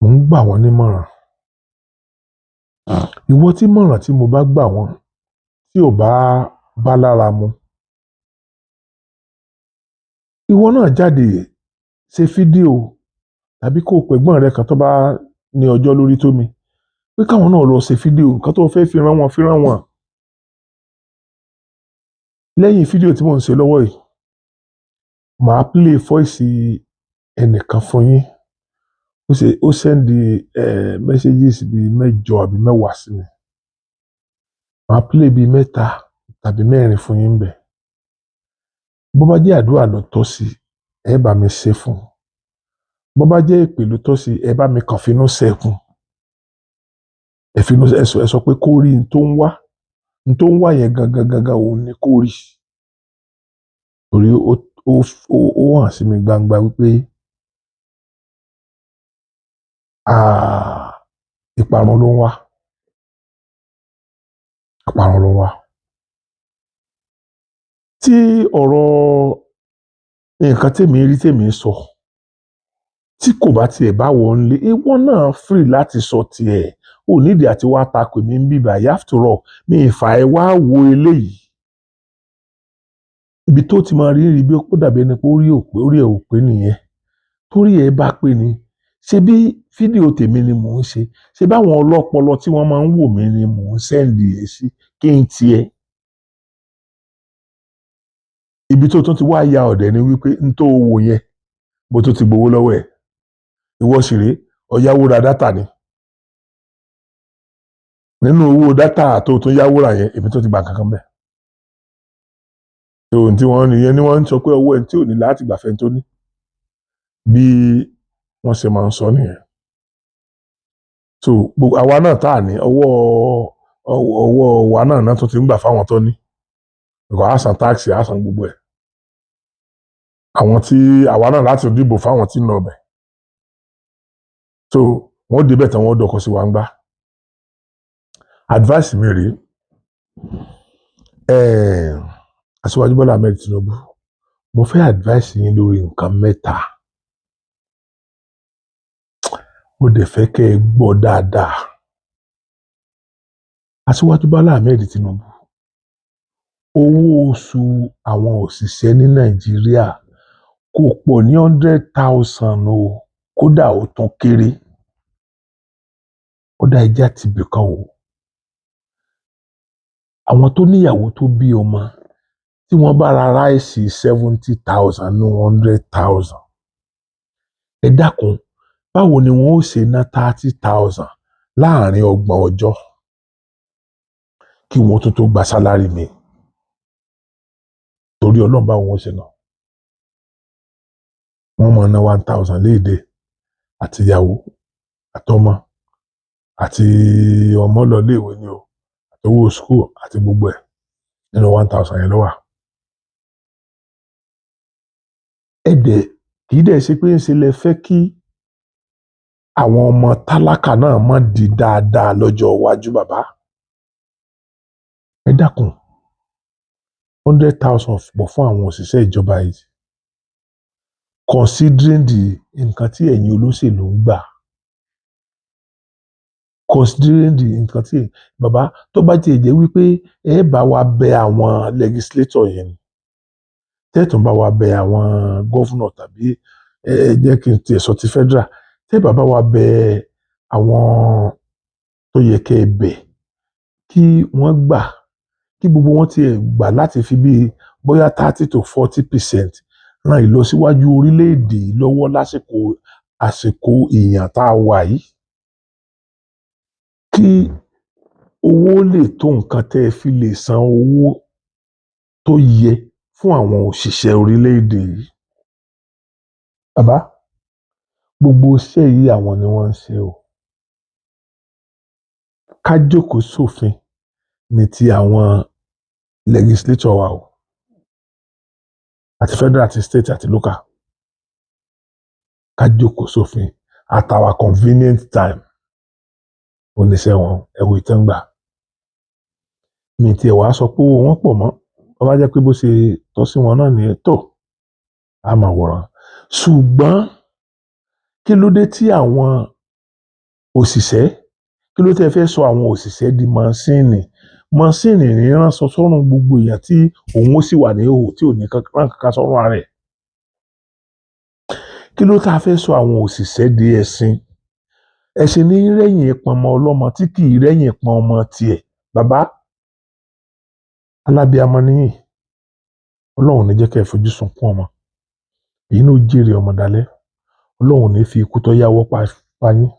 Mò ń gbà wọ́n nímọ̀ràn. Ìwọ tí mọ̀ràn tí mo bá gbà wọ́n tí ò bá lára mu ìwọ náà jáde ṣe fídíò tàbí kó o pẹ̀gbọ́n rẹ kan tó bá ní ọjọ́ lórí tó mi pé káwọn náà lọ ṣe fídíò nǹkan tó fẹ́ fi rán wọn. Lẹ́yìn fídíò tí mò ń ṣe lọ́wọ́ yìí màá play voice ẹnìkan fún yín ó send messages bíi 8 àbí 10 sí mi màá play bíi 3 tàbí 4 fún yín bẹ́ẹ̀. Bó bá jẹ́ àdúrà ló tọ́ sí ẹ bá mi ṣe fún bó bá jẹ́ ìpè ló tọ́ sí ẹ bá mi kàn finú sẹ́kùn ẹ sọ pé kó rí n tó ń wá yẹn gangan òun ni kó rí torí ó hàn sí mi gbangba wípé ìparun ló ń wá. Tí ọ̀rọ̀ nǹkan tèmi rí tèmi sọ tí kò bá tiẹ̀ bá wọ̀ ń lé ìwọ náà free láti sọ tiẹ̀ ò nídìí àti wá takò mí ń bíbà after all mi ìfà ẹ wá wo eléyìí ibi tó ti máa rí bí ó dàbí ẹni pé orí ẹ ò pé nìyẹn torí ẹ bá pé ni ṣe bí fídíò tèmi ni mò ń ṣe báwọn ọlọ́pọlọ tí wọ́n máa ń wò mí ni mò ń sẹ́ǹdì ẹ̀ sí kí n tiẹ̀ ibi tó tún ti wá ya ọ̀dẹ̀ ni wípé n tó wò yẹn bó tó ti gbowó lọ́wọ́ ẹ̀ ìwọ sì rèé ọ̀yáwó ra dátà ni nínú owó dátà tó tún yáwó rà yẹn èmi tó ti gbà kankan bẹ́ẹ̀ ohun tí wọ́n nìyẹn ni wọ́n ń sọ pé ọwọ́ ẹ̀ tí ò ní láti gbàfẹ́ tó ní bí wọ́n ṣe máa ń sọ nìyẹn so àwa náà tá à ní ọwọ́ wa náà tó ti ń gbà fáwọn tó ní ìkọ̀ àṣàn táàkì àṣàn gbogbo ẹ̀ àwọn tí àwa náà láti dìbò fáwọn tí ń lọ bẹ̀ so wọ́n débẹ̀ tán wọ́n dọ̀kọ̀ sí wa ń gbá advice mi rèé Aṣíwájú Bọ́lá Ahmed Tinubu mo fẹ́ advice yín lórí nǹkan mẹ́ta mo dẹ̀ fẹ́ kẹ́ ẹ gbọ́ dáadáa Aṣíwájú Bọ́lá Ahmed Tinubu owó oṣù àwọn òṣìṣẹ́ ní Nàìjíríà kò pọ̀ ní 100,000 o kódà ó tún kéré kódà ẹjẹ́ àti ibìkan o àwọn tó níyàwó tó bí ọmọ tí wọ́n bá ra ráìsì 70,000 ní 100,000 ẹ dákun báwo ni wọ́n ó ṣe ná 30,000 láàrin 30 ọjọ́ kí wọ́n tó gba sálárì mi torí Ọlọ́run báwo wọ́n ṣe ná wọ́n máa ná 1,000 léèdè àtìyàwó àtọmọ àti ọmọ lọ léèwé ni o àtowó school àti gbogbo ẹ̀ nínú 1,000 yẹn ló wà. Ẹ̀dẹ̀ kì í dẹ̀ ṣe pé ń ṣe lẹ fẹ́ kí àwọn ọmọ tálákà náà má di dáadáa lọ́jọ́ iwájú bàbá. Ẹ dákun 100,000 pọ̀ fún àwọn òṣìṣẹ́ ìjọba yìí considering the nǹkan tí ẹ̀yin olóṣèlú ń gbà considering the nǹkan tí bàbá tó bá tiẹ̀ jẹ́ wípé ẹ bá wa bẹ àwọn legislator yẹn tẹ́tùn bá wa bẹ àwọn governor tàbí ẹ jẹ́ kí n tiẹ̀ sọ ti federal tẹ́ bàbá wa bẹ àwọn tó yẹ kẹ́ ẹ bẹ̀ kí wọ́n gbà kí gbogbo wọn tiẹ̀ gbà láti fi bí bóyá 30 to 40% ran ìlọsíwájú orílẹ̀-èdè lọ́wọ́ àsìkò ìyàn tá a wà yìí kí owó lè tó nǹkan tẹ́ ẹ fi lè san owó tó yẹ fún àwọn òṣìṣẹ́ orílẹ̀-èdè yìí. Bàbá gbogbo iṣẹ́ yìí àwọn ni wọ́n ń ṣe o. Ká jókòó sófin ní ti àwọn legislature wa o àti federal àti state àti local. Ká jókòó sófin at our convenient time oníṣẹ́ wọn ẹ̀wò ìtẹ́ngbà. Mi tiẹ̀ wá sọ pé owó wọn pọ̀ mọ́ wọ́n bá jẹ́ pé bó ṣe tọ́ sí wọn náà nìyẹn tó a máa wòran ṣùgbọ́n kí ló dé tí àwọn òṣìṣẹ́ kí ló tẹ́ fẹ́ sọ àwọn òṣìṣẹ́ di mọ́sìnì ríran sọ sọ́run gbogbo èèyàn tí òun ó sì wà ní òhò tí ò ní kankan sọ́run ara ẹ̀ kí ló tá a fẹ́ sọ àwọn òṣìṣẹ́ di ẹṣin ní rẹ́yìn pọn ọmọ ọlọ́mọ tí kì í rẹ́yìn pọn ọmọ tiẹ̀ bàbá alábíàmọ nìyí Ọlọ́run ní jẹ́ kẹ́ ẹ fojú sunkún ọmọ èyí ló jèrè ọmọ dalẹ̀ Ọlọ́run ní fi ikú tó yáwọ́ pa yín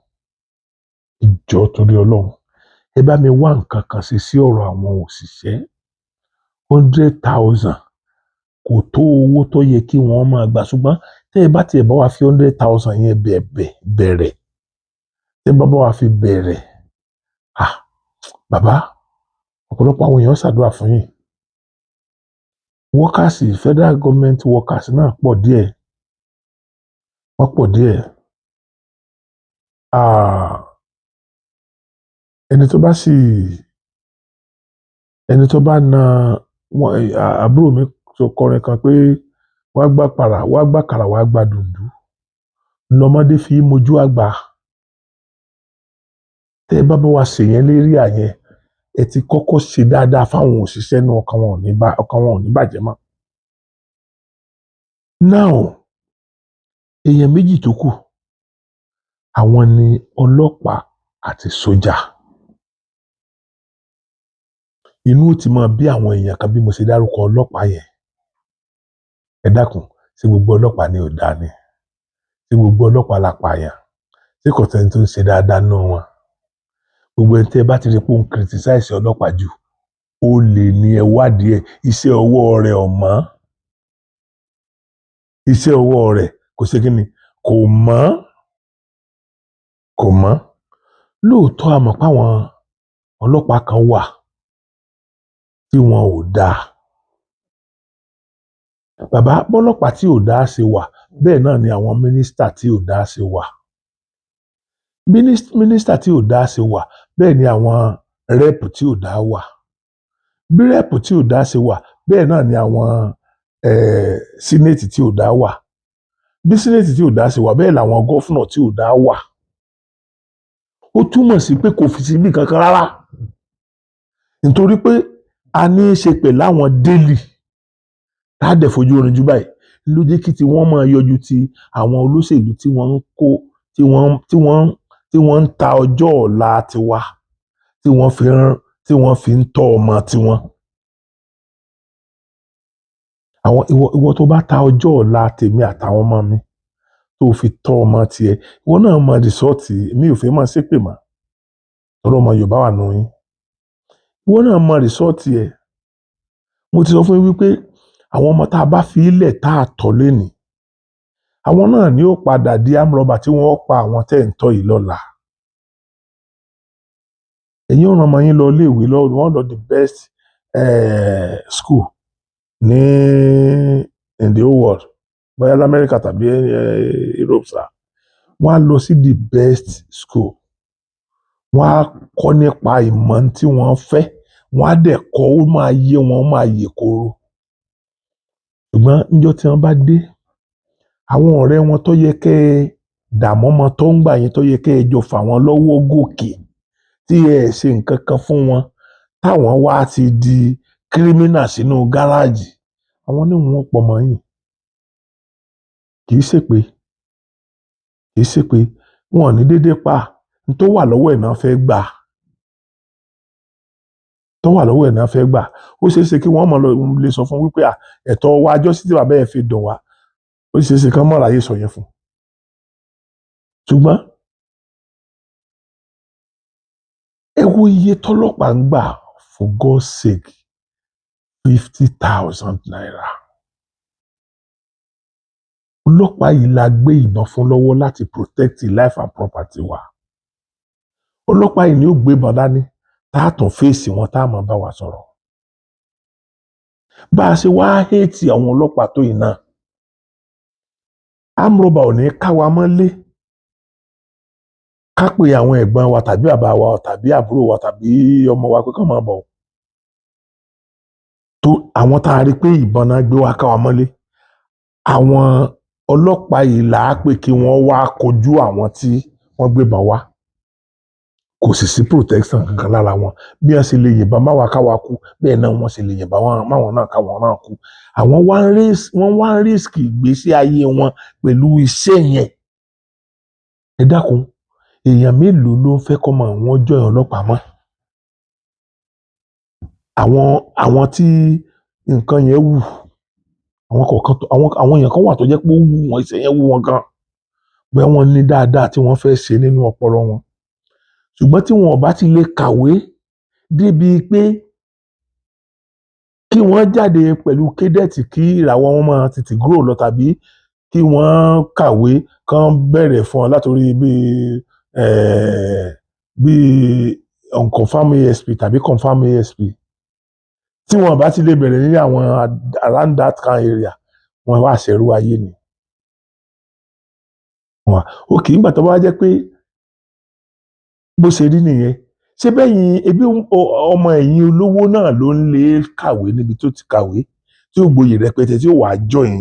ìjọ torí Ọlọ́run ẹ bá mi wá nǹkan kan ṣe sí ọ̀rọ̀ àwọn òṣìṣẹ́ 100,000 kò tó owó tó yẹ kí wọ́n máa gbà ṣùgbọ́n tẹ́ ẹ bá tiẹ̀ bá wa fi 100,000 yẹn bẹ̀rẹ̀ tẹ́ ẹ bá wa fi bẹ̀rẹ̀ bàbá ọ̀pọ̀lọpọ̀ àwọn èèyàn ṣàdúrà fún yín workers federal government workers náà pọ̀ díẹ̀ wọ́n pọ̀ díẹ̀ ẹni tó bá na àbúrò mi tó kọrin kan pé wá gbà kàrà wá gbà dùndú lọmọdé fi mojú àgbà tẹ́ ẹ bá bá wa ṣèyẹn lérí àyẹn ẹ ti kọ́kọ́ ṣe dáadáa fáwọn òṣìṣẹ́ náà ọkàn wọn ò ní bàjẹ́ mọ́. now èèyàn méjì tó kù àwọn ni ọlọ́pàá àti sójà. inú ó ti máa bí àwọn èèyàn kan bí mo ṣe dárúkọ ọlọ́pàá yẹn. ẹ dákun ṣé gbogbo ọlọ́pàá ni ò dáa ni ṣé gbogbo ọlọ́pàá la pààyàn ṣé kò sẹ́ni tó ń ṣe dáadáa nù wọn. gbogbo ẹni tẹ́ ẹ bá ti rí pé ó ń criticize ọlọ́pàá jù ó lè ní ẹ wádìí ẹ iṣẹ́ ọwọ́ rẹ̀ ọ̀mọ́ iṣẹ́ ọwọ́ rẹ̀ kò ṣe kí ni kò mọ́ lóòótọ́ àmọ́ páwọn ọlọ́pàá kan wà tí wọn ò dáa. bàbá bọ́lọ́pàá tí ò dáa ṣe wà bẹ́ẹ̀ náà ni àwọn mínísítà tí ò dáa ṣe wà. mínísítà tí ò dáa ṣe wà bẹ́ẹ̀ ni àwọn rẹ́pù tí ò dáa wà. bí rẹ́pù tí ò dáa ṣe wà bẹ́ẹ̀ náà ni àwọn sínéètì tí ò dáa wà. bí sínéètì tí ò dáa ṣe wà bẹ́ẹ̀ làwọn gọ́fúnà tí ò dáa wà. ó túmọ̀ sí pé kò fi síbí kankan rárá nítorí pé a ní í ṣe pẹ̀lú àwọn délì tá a dẹ̀ fojú orin jù báyìí ló jẹ́ kí tiwọn máa yọjú ti àwọn olóṣèlú tí wọ́n ń kó tí wọ́n ń ta ọjọ́ ọ̀la tiwa tí wọ́n fi ń tọ́ ọmọ tiwọn. àwọn ìwọ tó bá ta ọjọ́ ọ̀la tèmi àtàwọn ọmọ mi tó fi tọ́ ọmọ tiẹ̀ ìwọ náà mọ rìsọ́ọ̀tì mi ò fẹ́ máa ṣépè mọ́ ọ̀rọ̀ ọmọ Yorùbá wà nù yín. ìwọ náà mọ rìsọ́ọ̀tì ẹ̀. mo ti sọ fún yín wípé àwọn ọmọ tá a bá fi ilẹ̀ tá a tọ́ lénìí àwọn náà ni ó padà di amúrọ̀bà tí wọ́n pa àwọn tẹ́ ń tọ́ yìí lọ́la. ẹ̀yin ò ràn ọmọ yín lọ iléèwé wọ́n lọ the best school ní in the whole world bóyá lamẹ́ríkà tàbí Europe sá wọ́n á lọ sí the best school wọ́n á kọ́ nípa ìmọ̀ tí wọ́n fẹ́ wọ́n á dẹ̀ kọ́ ó máa yé wọn ó máa yè koro. ṣùgbọ́n níjọ́ tí wọ́n bá dé àwọn ọ̀rẹ́ wọn tó yẹ kẹ́ ẹ dààmú ọmọ tó ń gbà yín tó yẹ kẹ́ ẹ jọ fà wọ́n lọ́wọ́ gòkè tí ẹ ṣe nǹkan kan fún wọn táwọn wá ti di kírímínà sínú gáràjì àwọn ní wọn pọ̀ mọ́ yín. kì í ṣe pé wọn ò ní déédéé pa n tó wà lọ́wọ́ ẹ̀ náà fẹ́ gbà ó ṣeé ṣe kí wọ́n mọ̀ lè sọ fún wípé ẹ̀tọ́ wa ajọ́ sí tí bàbá ẹ̀ fi dùn wá ó ṣeé ṣe kán mọ̀ láyé sọ yẹn fún. ṣùgbọ́n ẹ wo iye tọ́lọ́pàá ń gbà for God's sake 50,000 naira. ọlọ́pàá yìí la gbé ìbọn fún lọ́wọ́ láti protect life and property wa. ọlọ́pàá yìí ni ó gbé ìbọn dání tá a tún fèsì wọn tá a máa bá wa sọ̀rọ̀. bá a ṣe wá hẹ́ẹ̀tì àwọn ọlọ́pàá tó yìí náà amúrọ̀bà ò ní ká wa mọ́lé ká pé àwọn ẹ̀gbọ́n wa tàbí bàbá wa tàbí àbúrò wa tàbí ọmọ wa pé kán máa bọ̀. tó àwọn tá a rí pé ìbọn náà gbé wa ká wa mọ́lé àwọn ọlọ́pàá yìí là á pè kí wọ́n wá kojú àwọn tí wọ́n gbébọn wá. kò sì sí protection kankan lára wọn bí wọ́n ṣe lè yìnbọn máwa káwa kú bẹ́ẹ̀ náà wọ́n ṣe lè yìnbọn máwọn náà káwọn náà kú. àwọn wá ń rísìkì ìgbésí ayé wọn pẹ̀lú iṣẹ́ yẹn. ẹ dákun èèyàn mélòó ló ń fẹ́ kọ́ mọ àwọn ọjọ́ ọlọ́pàá mọ́. àwọn tí nǹkan yẹn wù àwọn kọ̀ọ̀kan àwọn èèyàn kan wà tó jẹ́ pé ó wù wọ́n iṣẹ́ yẹn wù wọ́n gan bẹ́ẹ̀ wọ́n ní dáadáa tí wọ́n fẹ́ ṣe nínú ọpọlọ wọn. ṣùgbọ́n tí wọn ò bá ti lè kàwé débi pé kí wọ́n jáde pẹ̀lú kédẹ́ẹ̀tì kí ìràwọ̀ wọn máa tètè grow lọ tàbí kí wọ́n kàwé kán bẹ̀rẹ̀ fún wọn látòrí bíi unconfirmed ASP tàbí confirmed ASP tí wọn bá ti lè bẹ̀rẹ̀ ní àwọn around that kind area wọn wá ṣẹ̀rú ayé ni. òkè nígbà tó bá jẹ́ pé bó ṣe rí nìyẹn ṣé bẹ́yìn ebi ọmọ ẹ̀yìn olówó náà ló ń lè kàwé níbi tó ti kàwé tí ó gboyè rẹpẹtẹ tí ó wàá join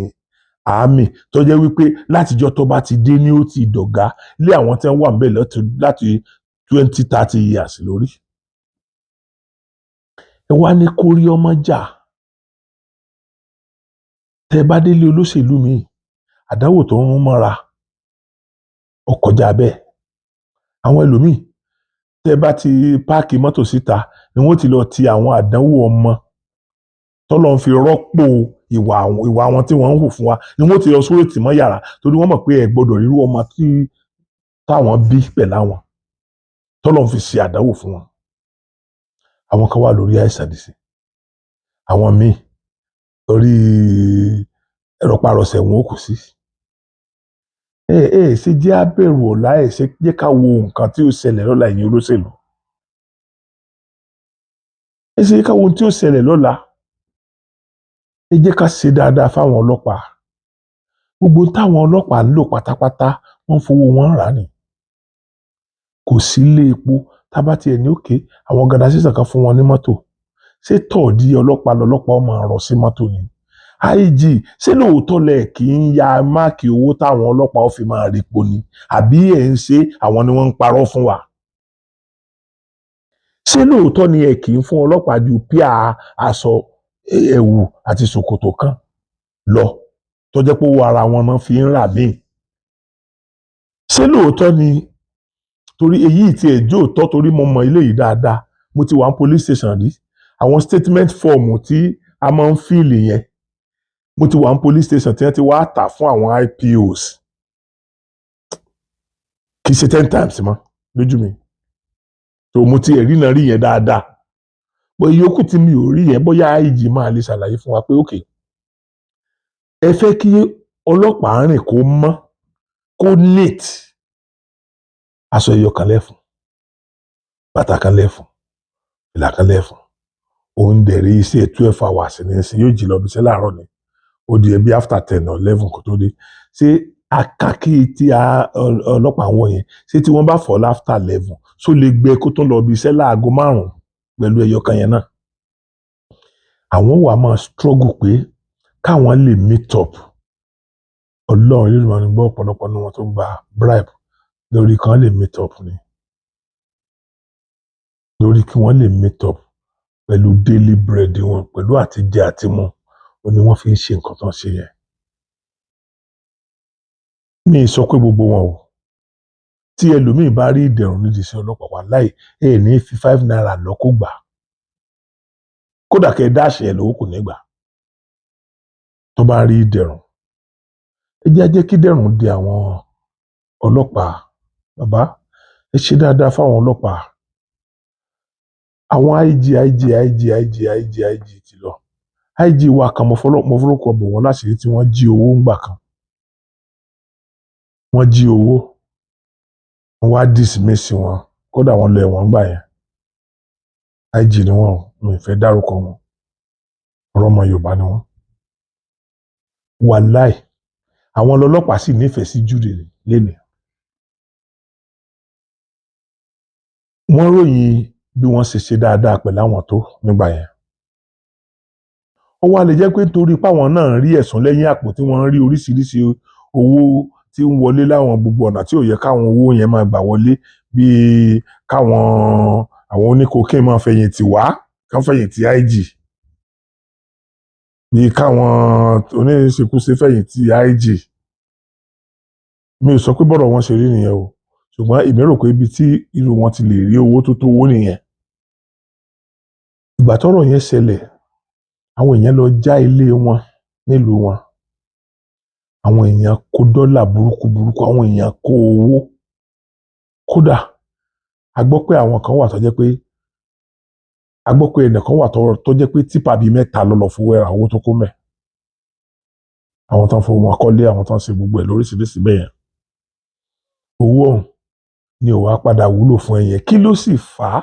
àmì tó jẹ́ wípé látijọ́ tó bá ti dé ní ó ti dọ̀gá lé àwọn tí wọ́n wà níbẹ̀ láti 20-30 years lórí. Ẹ wá ní kó rí ọmọ jà. Tẹ́ bá délé olóṣèlú mi, àdánwò tó ń rún mọ́ra ó kọjá bẹ́ẹ̀. Àwọn ẹlòmíì tẹ́ bá ti páàkì mọ́tò síta ni wọ́n ti lọ ti àwọn àdánwò ọmọ tọ́lọ́ ń fi rọ́pò ìwà àwọn tí wọ́n ń hù fún wa ni wọ́n ti lọ sórí tìmọ́ yàrá torí wọ́n mọ̀ pé ẹ gbọ́dọ̀ rírú ọmọ táwọn bí pẹ̀lú àwọn tọ́lọ́ ń fi ṣe àdánwò fún wọn. Àwọn kan wà lórí àìsàn dìsí. Àwọn míì orí ẹ̀rọ pàrọsẹ̀ wọn ò kù sí. Ṣe jẹ́ abẹ̀rù ọ̀la ṣe jẹ́ ká wo nǹkan tí ó ṣẹlẹ̀ lọ́la ẹ̀yin olóṣèlú. Ṣe jẹ́ ká wo ohun tí ó ṣẹlẹ̀ lọ́la. Ẹ jẹ́ ká ṣe dáadáa fáwọn ọlọ́pàá. Gbogbo táwọn ọlọ́pàá ń lò pátápátá wọ́n fowó wọn rà ní. Kò sí ilé epo tábà tiẹ̀ ní òkè àwọn organisation kan fún wọn ní mọ́tò. Ṣé tọ̀ọ̀dí ọlọ́pàá ọmọ àrọ̀ sí mọ́tò ni? IG ṣé lóòótọ́ lẹ̀ kì í ya máàkì owó táwọn ọlọ́pàá ó fi máa rí epo ni? Àbí ẹ̀ ń ṣe àwọn ni wọ́n ń parọ́ fún wa? Ṣé lóòótọ́ ni ẹ̀ kì í fún ọlọ́pàá ju píà aṣọ ẹ̀wù àti ṣòkòtò kan lọ tó jẹ́ pé owó ara wọn náà fi ń rà míì? Ṣé lóòótọ́ ni torí èyí tí ẹ̀ jó tọ́ torí mo mọ ilé yìí dáadáa mo ti wà ní police station rí àwọn statement form tí a máa ń fíìlì yẹn mo ti wà ní police station tí wọ́n ti wá tà fún àwọn IPOs kì í ṣe 10 times mọ́ lójú mi tó mo ti ẹ̀rí náà rí yẹn dáadáa bó ìyókù tí mi ò rí yẹn bóyá IG máa lè ṣàlàyé fún wa pé ok ẹ fẹ́ kí ọlọ́pàá rìn kó mọ́ kó neat aṣọ ẹyọ kan lẹ́fun bàtà kan lẹ́fun ìlà kan lẹ́fun òun dẹ̀rí iṣẹ́ 12 hours ní ẹsẹ̀ yóò jí lọ bí iṣẹ́ láàárọ̀ ni ó di ẹbí after 10 or 11 kó tó dé ṣé akáki tí ọlọ́pàá wọ̀ yẹn ṣé tí wọ́n bá fọ́ after 11 ṣó lè gbé kó tó lọ bí iṣẹ́ láago 5 pẹ̀lú ẹyọ kan yẹn náà àwọn wà máa struggle pé káwọn lè meet up ọlọ́run yóò máa ń gbọ́ ọ̀pọ̀lọpọ̀ ní wọn tó gba bribe lórí kan lè meet up ni lórí kí wọ́n lè meet up pẹ̀lú daily bread wọn pẹ̀lú àtijẹ àtimu ó ní wọ́n fi ń ṣe nǹkan tó ń ṣe yẹn. Mi sọ pé gbogbo wọn o tí ẹlòmíì bá rí ìdẹ̀rùn nídìí iṣẹ́ ọlọ́pàá wà láì ní fi 5 naira lọ kó gbà kódà kẹ́ dáàṣì ẹ̀ lówó kò ní gbà tó bá rí ìdẹ̀rùn ẹ jẹ́ kí dẹ̀rùn di àwọn ọlọ́pàá bàbá ẹ ṣe dáadáa fáwọn ọlọ́pàá àwọn IG ti lọ IG wa kan mo forúkọ bò wọ́n láṣìírí tí wọ́n jí owó ńgbà kan wọ́n jí owó wọ́n wá dismiss wọn kódà wọ́n lọ ẹ̀wọ̀n gbà yẹn IG ni wọ́n mi fẹ́ dárúkọ wọn ọ̀rọ̀ ọmọ Yorùbá ni wọ́n wàláì àwọn ọlọ́pàá sì nífẹ̀ẹ́ sí júre lénìí wọ́n ròyìn bí wọ́n ṣe dáadáa pẹ̀lú àwọn tó nígbà yẹn ó wá lè jẹ́ pé nítorí páwọn náà rí ẹ̀sùn lẹ́yìn àpò tí wọ́n rí oríṣiríṣi owó tí ń wọlé láwọn gbogbo ọ̀nà tí ò yẹ káwọn owó yẹn máa gbà wọlé bíi káwọn àwọn oníkókè máa fẹ̀yìntì wá kán fẹ̀yìntì IG bíi káwọn oníṣekúṣe fẹ̀yìntì IG mi ò sọ pé bọ́rọ̀ wọn ṣe rí nìyẹn o ṣùgbọ́n èmi rò pé ibi tí irú wọn ti lè rí owó tó owó nìyẹn ìgbà tọ́rọ̀ yẹn ṣẹlẹ̀ àwọn èèyàn lọ já ilé wọn nílùú wọn àwọn èèyàn kó dọ́là burúkú àwọn èèyàn kó owó kódà a gbọ́ pé àwọn kan wà tó jẹ́ pé ẹnìkan wà tó jẹ́ pé típà bíi 3 ló lọ fowó ra owó tó kó mẹ́ àwọn tó ń fowó wọn kọ́lé àwọn tó ń ṣe gbogbo ẹ̀ lóríṣiríṣi bẹ́ẹ̀ yẹn owó ọ̀hún ni ò wá padà wúlò fún ẹ̀yẹn kí ló sì fà á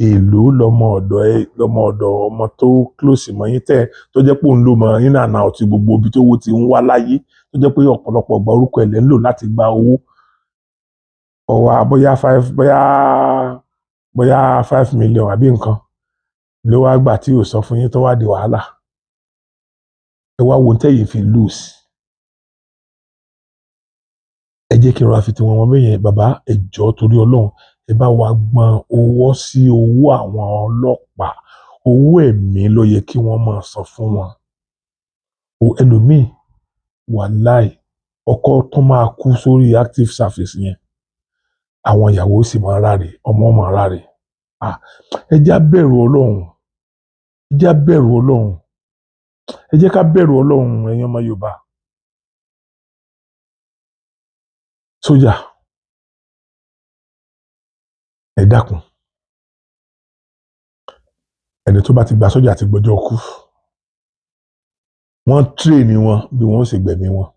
èlò lọmọ ọ̀dọ̀ ọmọ tó close mọ́ yín tẹ́ tó jẹ́ pé òun ló mọ yín náà náà ti gbogbo ibi tó owó ti ń wá láyé tó jẹ́ pé ọ̀pọ̀lọpọ̀ gba orúkọ ẹ̀ lẹ́ ń lò láti gba owó ọwọ́ bóyá 5 million àbí nǹkan ló wá gbà tí ò sọ fún yín tó wá di wàhálà ẹ wá wo tẹ́yìn fi lose ẹ jẹ́ kí n ra fi tiwọn wọn bẹ́yẹn bàbá ẹ jọ̀ọ́ torí Ọlọ́run ẹ bá wa gbọ́n owó sí owó àwọn ọlọ́pàá, owó ẹ̀mí ló yẹ kí wọ́n máa san fún wọn. Ẹlòmíì wàláì ọkọ tó máa kú sórí active service yẹn, àwọn ìyàwó sì máa ráre, ọmọ máa ráre. Ẹ jẹ́ á bẹ̀rù Ọlọ́run, ẹ jẹ́ á bẹ̀rù Ọlọ́run, ẹ jẹ́ ká bẹ̀rù Ọlọ́run ẹ̀yin ọmọ Yorùbá. Sójà, ẹ dákun, ẹni tó bá ti gba sójà ti gbọ́jọ́ kú. Wọ́n tírèènì wọn bí wọ́n ṣe gbẹ̀mí wọn.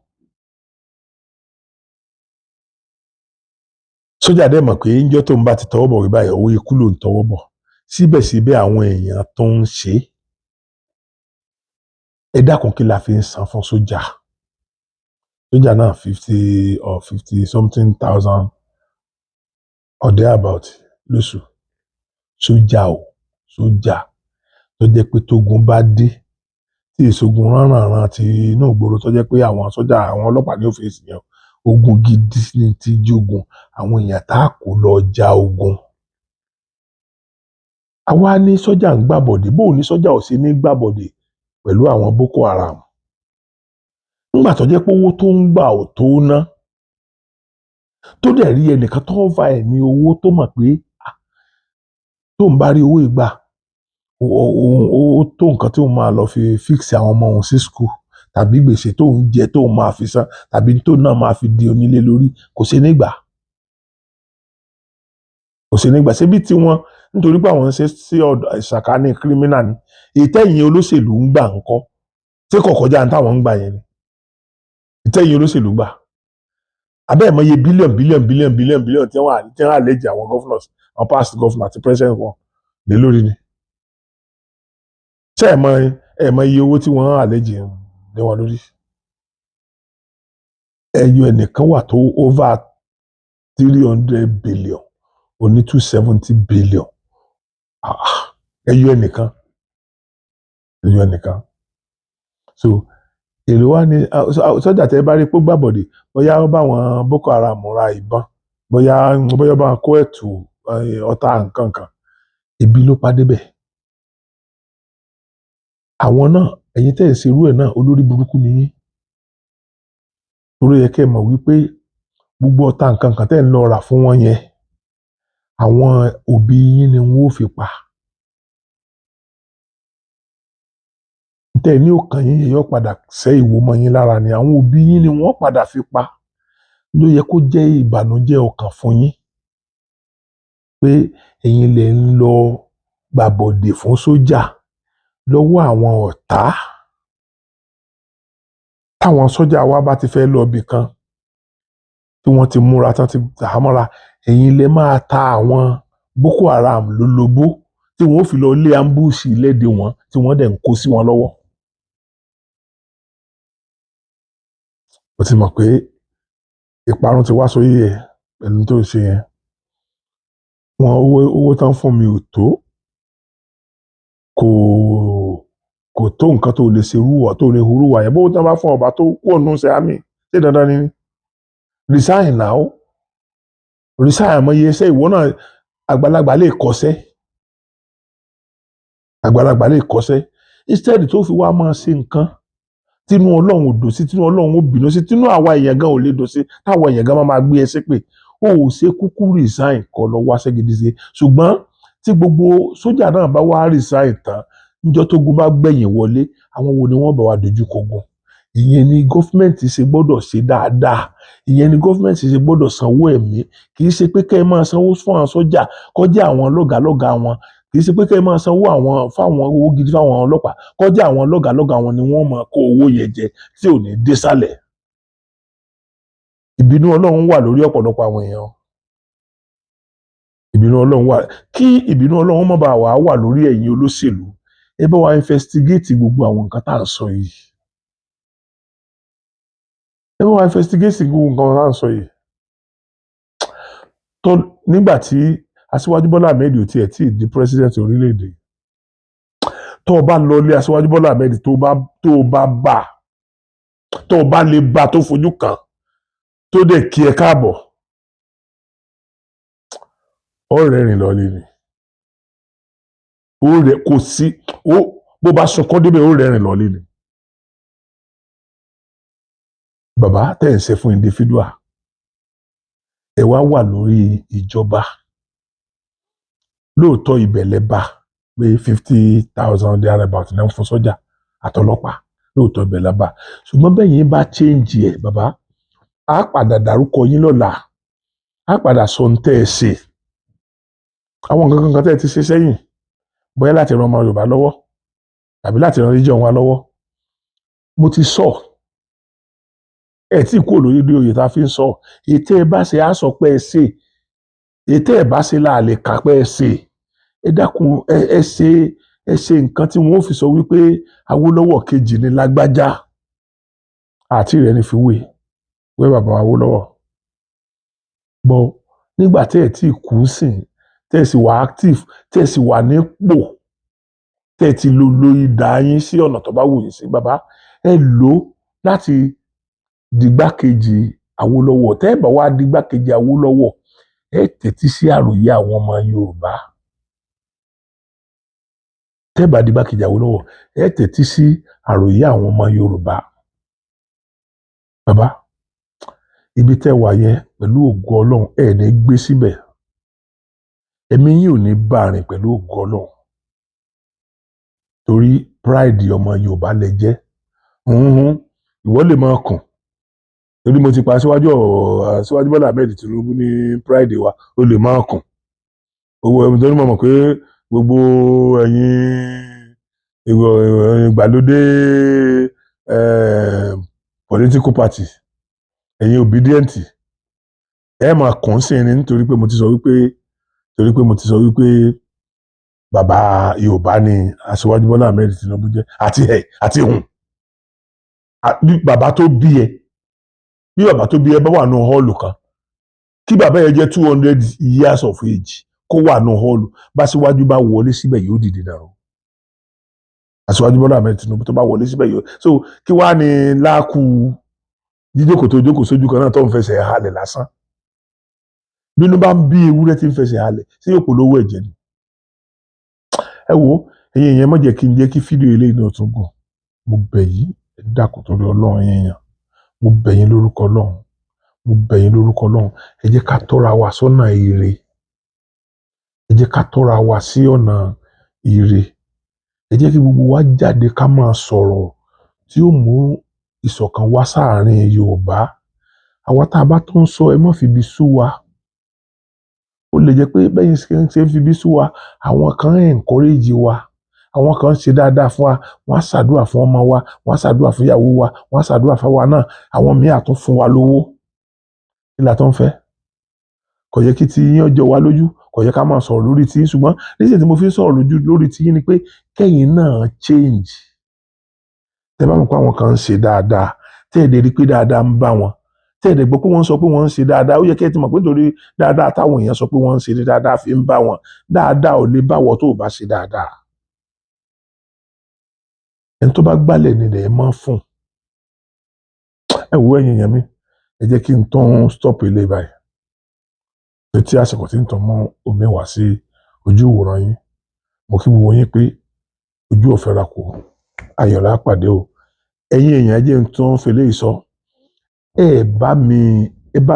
Sójà dẹ̀ mọ̀ pé níjọ́ tó ń bá ti tọwọ́ bọ̀ wí báyìí owó ikú ló ń tọwọ́ bọ̀. Síbẹ̀síbẹ̀ àwọn èèyàn tó ń ṣe. Ẹ dákun kí la fi ń san fún sójà. Sójà náà 50 or 50 something thousand or thereabout lóṣù. Sójà sójà tó jẹ́ pé tógun bá dé, tí ìṣògùn ránrànràn ti inú ìgboro tó jẹ́ pé àwọn sójà àwọn ọlọ́pàá ní òfìsì yẹn, ogun gidi ní ti jogun, àwọn èèyàn tá a kó lọ ja ogun. Àwa ní sójà ń gbàbọ̀dé, bó ní sójà ò sí ní gbàbọ̀dé pẹ̀lú àwọn Boko Haram. Nígbà tó jẹ́ pé owó tó ń gbà ò tó ná, tó dẹ̀ rí ẹnìkan tó ń fa ẹ̀ ní owó tó mọ̀ pé tó ń bá rí owó ìgbà ó tó nǹkan tí òun máa lọ fi fix àwọn ọmọ òun sí school, tàbí gbèsè tó ń jẹ tó máa fi san, tàbí tó náà máa fi di onílé lórí, kò ṣe nígbà. Kò ṣe nígbà ṣebí tí wọ́n nítorí pé àwọn ń ṣe sí ìṣàkání kírímínà ni. Ìtẹ́yìn olóṣèlú ń gbà ńkọ́, tí kò kọjá ní táwọn ń gbà yẹn ni. Ìtẹ́yìn olóṣèlú gbà. Abẹ́ ìmọye bílíọ̀n tí wọ́n àlejò àwọn governors, àwọn past governor àti president wọn lé lórí ni. Ṣé ẹ mọ iye owó tí wọ́n àlejò lé wọn lórí? Ẹyọ ẹnìkan wà tó over 300 billion, oní 270 billion. Ẹyọ ẹnìkan. So èrè wá ní sọ́jà tẹ́ bá rí pé gbàbọ̀dé, bóyá ó bá wọn Boko Haram ra ìbọn, bóyá bá wọn kó ẹ̀tù ọta nǹkan kan, ebi ló pa débẹ̀. Àwọn náà, ẹ̀yin tẹ́ ẹ̀ ṣerú ẹ̀ náà, olórí burúkú ni yín. Torí yẹ kẹ́ ẹ mọ̀ wípé gbogbo ọta nǹkan kan tẹ́ ẹ̀ ń lọ rà fún wọn yẹn, àwọn òbí yín ni wọ́n ó fi pa. Tẹ́ ẹ ní òkàn yín yẹn yóò padà sẹ́ ìwò mọ́ yín lára ni, àwọn òbí yín ni wọ́n padà fi pa. Ló yẹ kó jẹ́ ìbànújẹ́ ọkàn fún yín pé ẹ̀yin lẹ ń lọ gbàbọ̀dè fún sójà lọ́wọ́ àwọn ọ̀tá. Táwọn sójà wa bá ti fẹ́ lọ ibì kan tí wọ́n ti múra tán ti hàmọ́ra, ẹ̀yin lẹ máa ta àwọn Boko Haram lólobó tí wọ́n fi lọ lé ambush léde wọn tí wọ́n dẹ̀ ń kó sí wọn lọ́wọ́. Ó ti mọ̀ pé ìparun ti wá sórí ẹ̀ pẹ̀lú tó ṣe yẹn. Owó tán fún mi ò tó, kò tó nǹkan tó lè ṣe rúwà tó lè hurúwà yẹn. Bówó tán bá fún ọba tó kú ọ̀nù ṣe àmì, ṣé dandan ni? Resign now. Resign mọ iye iṣẹ́ ìwọ náà, àgbàlagbà lè kọ́ṣẹ́. Àgbàlagbà lè kọ́ṣẹ́. Instead tó fi wá máa ṣe nǹkan tínú Ọlọ́run ò dùn sí, tínú Ọlọ́run ò bínú sí, tínú àwa èèyàn gan ò lè dùn sí, táwọn èèyàn gan máa gbé ẹ ṣépè. O ò ṣe kúkú resign kọ́ lọ wáṣẹ́ gidi ṣe. Ṣùgbọ́n tí gbogbo sójà náà bá wá resign tán, níjọ́ tógun bá gbẹ̀yìn wọlé, àwọn wo ni wọ́n bá wá dojú kogun? Ìyẹn ni gọ́fìmẹ̀ntì ṣe gbọ́dọ̀ ṣe dáadáa. Ìyẹn ni gọ́fìmẹ̀ntì ṣe gbọ́dọ̀ sanwó ẹ̀mí. Kì í ṣe pé kẹ́ ẹ máa sanwó fún àwọn sójà kọjá àwọn lọ́gàlọ́gà wọn. Kì í ṣe pé kẹ́ ẹ máa sanwó fáwọn owó gidi fáwọn ọlọ́pàá kọjá àwọn lọ́gàlọ́gà wọn ni wọ́n máa kó owó yẹn jẹ tí ò ní désàlẹ̀. Ìbínú Ọlọ́run wà lórí ọ̀pọ̀lọpọ̀ àwọn èèyàn. Ìbínú Ọlọ́run wà. Kí ìbínú Ọlọ́run má bàa wà lórí ẹ̀yin olóṣèlú, ẹ bá wa investigate gbogbo àwọn nǹkan tá à ń sọ yìí. Ẹ bá wa investigate gbogbo nǹkan tá à ń sọ yìí. Nígbà tí Aṣíwájú Bọ́lá Ahmed ò tiẹ̀ tí ì di president orílẹ̀-èdè, tó o bá lọ ilé Aṣíwájú Bọ́lá Ahmed tó o bá lè bá tó fojú kàn tó dẹ̀ kí ẹ káàbọ̀, ọ̀rẹ́ rìn lọ́lé ni kò sí bó bá sunkún débẹ̀ ó rẹ́rìn lọ́lé ni. bàbá tẹ̀ ń ṣe fún individual ẹ wá wà lórí ìjọba lóòótọ́ ibẹ̀ lẹ́bà pé 50,000 thereabout náà fún sọ́jà àtọlọ́pàá lóòótọ́ ibẹ̀ lẹ́bà ṣùgbọ́n bẹ́yìn bá change ẹ̀ bàbá á padà dárúkọ yín lọ́la á padà sọ ń tẹ́ ẹ ṣe àwọn nǹkan kan tẹ́ ẹ ti ṣe sẹ́yìn bóyá láti ran ọmọ Yorùbá lọ́wọ́ tàbí láti ran region wa lọ́wọ́ mo ti sọ ẹ tí kú olóyè bí oyè tá a fi ń sọ ètè ẹ bá ṣe á sọ pé ẹ ṣe ètè ẹ bá ṣe láàlè kà pé ẹ ṣe ẹ dákun ẹ ṣe nǹkan tí wọn ò fi sọ wípé Awólọ́wọ̀ kejì ní lágbájá àti rẹ ní fi wé bàbá Awólọ́wọ̀ bọ nígbà tẹ́ ẹ tí kú sìn tẹ́ ẹ sì wà active tẹ́ ẹ sì wà nípò tẹ́ ẹ ti lo idà yín sí ọ̀nà tó bá wù yín sí bàbá ẹ lò ó láti dìgbàkejì Awólọ́wọ̀ tẹ́ ẹ bá wá dìgbàkejì Awólọ́wọ̀ ẹ tẹ́tí sí àròyé àwọn ọmọ Yorùbá tẹ́ ẹ bá dìgbàkejì Awólọ́wọ̀ ẹ tẹ́tí sí àròyé àwọn ọmọ Yorùbá bàbá ibi tẹ́ wà yẹn pẹ̀lú ògo Ọlọ́run ẹ ní gbé síbẹ̀ ẹ̀mí yín ò ní bá rìn pẹ̀lú ògo Ọlọ́run torí pride ọmọ Yorùbá lẹ jẹ́ ìwọ lè máa kàn torí mo ti pa síwájú Bọ́lá Ahmed Tinubu ní pride wa ó lè máa kàn owó ẹ̀mí tó ní mọ̀ pé gbogbo ẹ̀yin ìgbàlódé political party ẹ̀yin obedient ẹ máa kàn sí ẹni nítorí pé mo ti sọ wípé bàbá Yorùbá ni Aṣíwájú Bọ́lá Ahmed Tinubu jẹ́ àti bàbá tó bí ẹ bí bàbá tó bí ẹ bá wà nù hall kan kí bàbá yẹn jẹ́ 200 years of age kó wà nù hall bá Aṣíwájú bá wọlé síbẹ̀ yóò dìde dàrú Aṣíwájú Bọ́lá Ahmed Tinubu tó bá wọlé síbẹ̀ yóò so kí wàá ní láàkú jíjókòó tó jókòó sójú kan náà tó ń fẹsẹ̀ halẹ̀ lásán bínú bá ń bí ewúrẹ́ tí ń fẹsẹ̀ halẹ̀ sí yóò polówó ẹ̀jẹ̀ ni ẹ wo ẹ̀yin èèyàn má jẹ́ kí n jẹ́ kí fídíò eléyìí náà tún gùn mo bẹ̀ yín ẹ dákun torí Ọlọ́run ẹ̀yin èèyàn mo bẹ̀ yín lórúkọ Ọlọ́run mo bẹ̀ yín lórúkọ Ọlọ́run ẹ jẹ́ ká tọ́ra wa sọ́nà ire ẹ jẹ́ ká tọ́ra wa sí ọ̀nà ire ẹ jẹ́ kí gbogbo wa jáde ká máa sọ̀rọ̀ tí ó mú ìṣọ̀kan wá sáàárín Yorùbá àwa tá a bá tó ń sọ ẹ má fi ibi sú wa ó lè jẹ́ pé bẹ́yìn ṣe ń fi ibi sú wa àwọn kan encourage wa àwọn kan ṣe dáadáa fún wa wọ́n á ṣàdúrà fún ọmọ wa wọ́n á ṣàdúrà fún ìyàwó wa wọ́n á ṣàdúrà fún wa náà àwọn míì á tún fún wa lówó kí la tó ń fẹ́ kò yẹ kí ti yín ọjọ́ wa lójú kò yẹ ká máa sọ̀rọ̀ lórí ti yín ṣùgbọ́n níṣẹ́ tí mo fi ń sọ̀rọ̀ lórí ti yín ni pé kẹ́yìn náà change tẹ́ bá mọ̀ pé àwọn kan ń ṣe dáadáa tẹ́ ẹ̀ dẹ̀ rí pé dáadáa ń bá wọn tẹ́ ẹ̀ dẹ̀ gbọ́ pé wọ́n sọ pé wọ́n ń ṣe dáadáa ó yẹ kẹ́ ẹ ti mọ̀ pé nítorí dáadáa táwọn èèyàn sọ pé wọ́n ń ṣe dáadáa fi ń bá wọn dáadáa ò lè bá wọ tó o bá ṣe dáadáa ẹni tó bá gbálẹ̀ nílẹ̀ ẹ máa fún ẹ wo ẹ̀yin èèyàn mi ẹ jẹ́ kí n tán stop ilé báyìí tí àsìkò tí ń tàn mọ́ omi wá sí ojú ìwòran yín mo kí gbogbo yín pé ojú ò fẹ́ra kù ayọ̀lá pàdé o ẹ̀yin èèyàn jẹ́ ń tún fẹlẹ́ ìsọ ẹ bá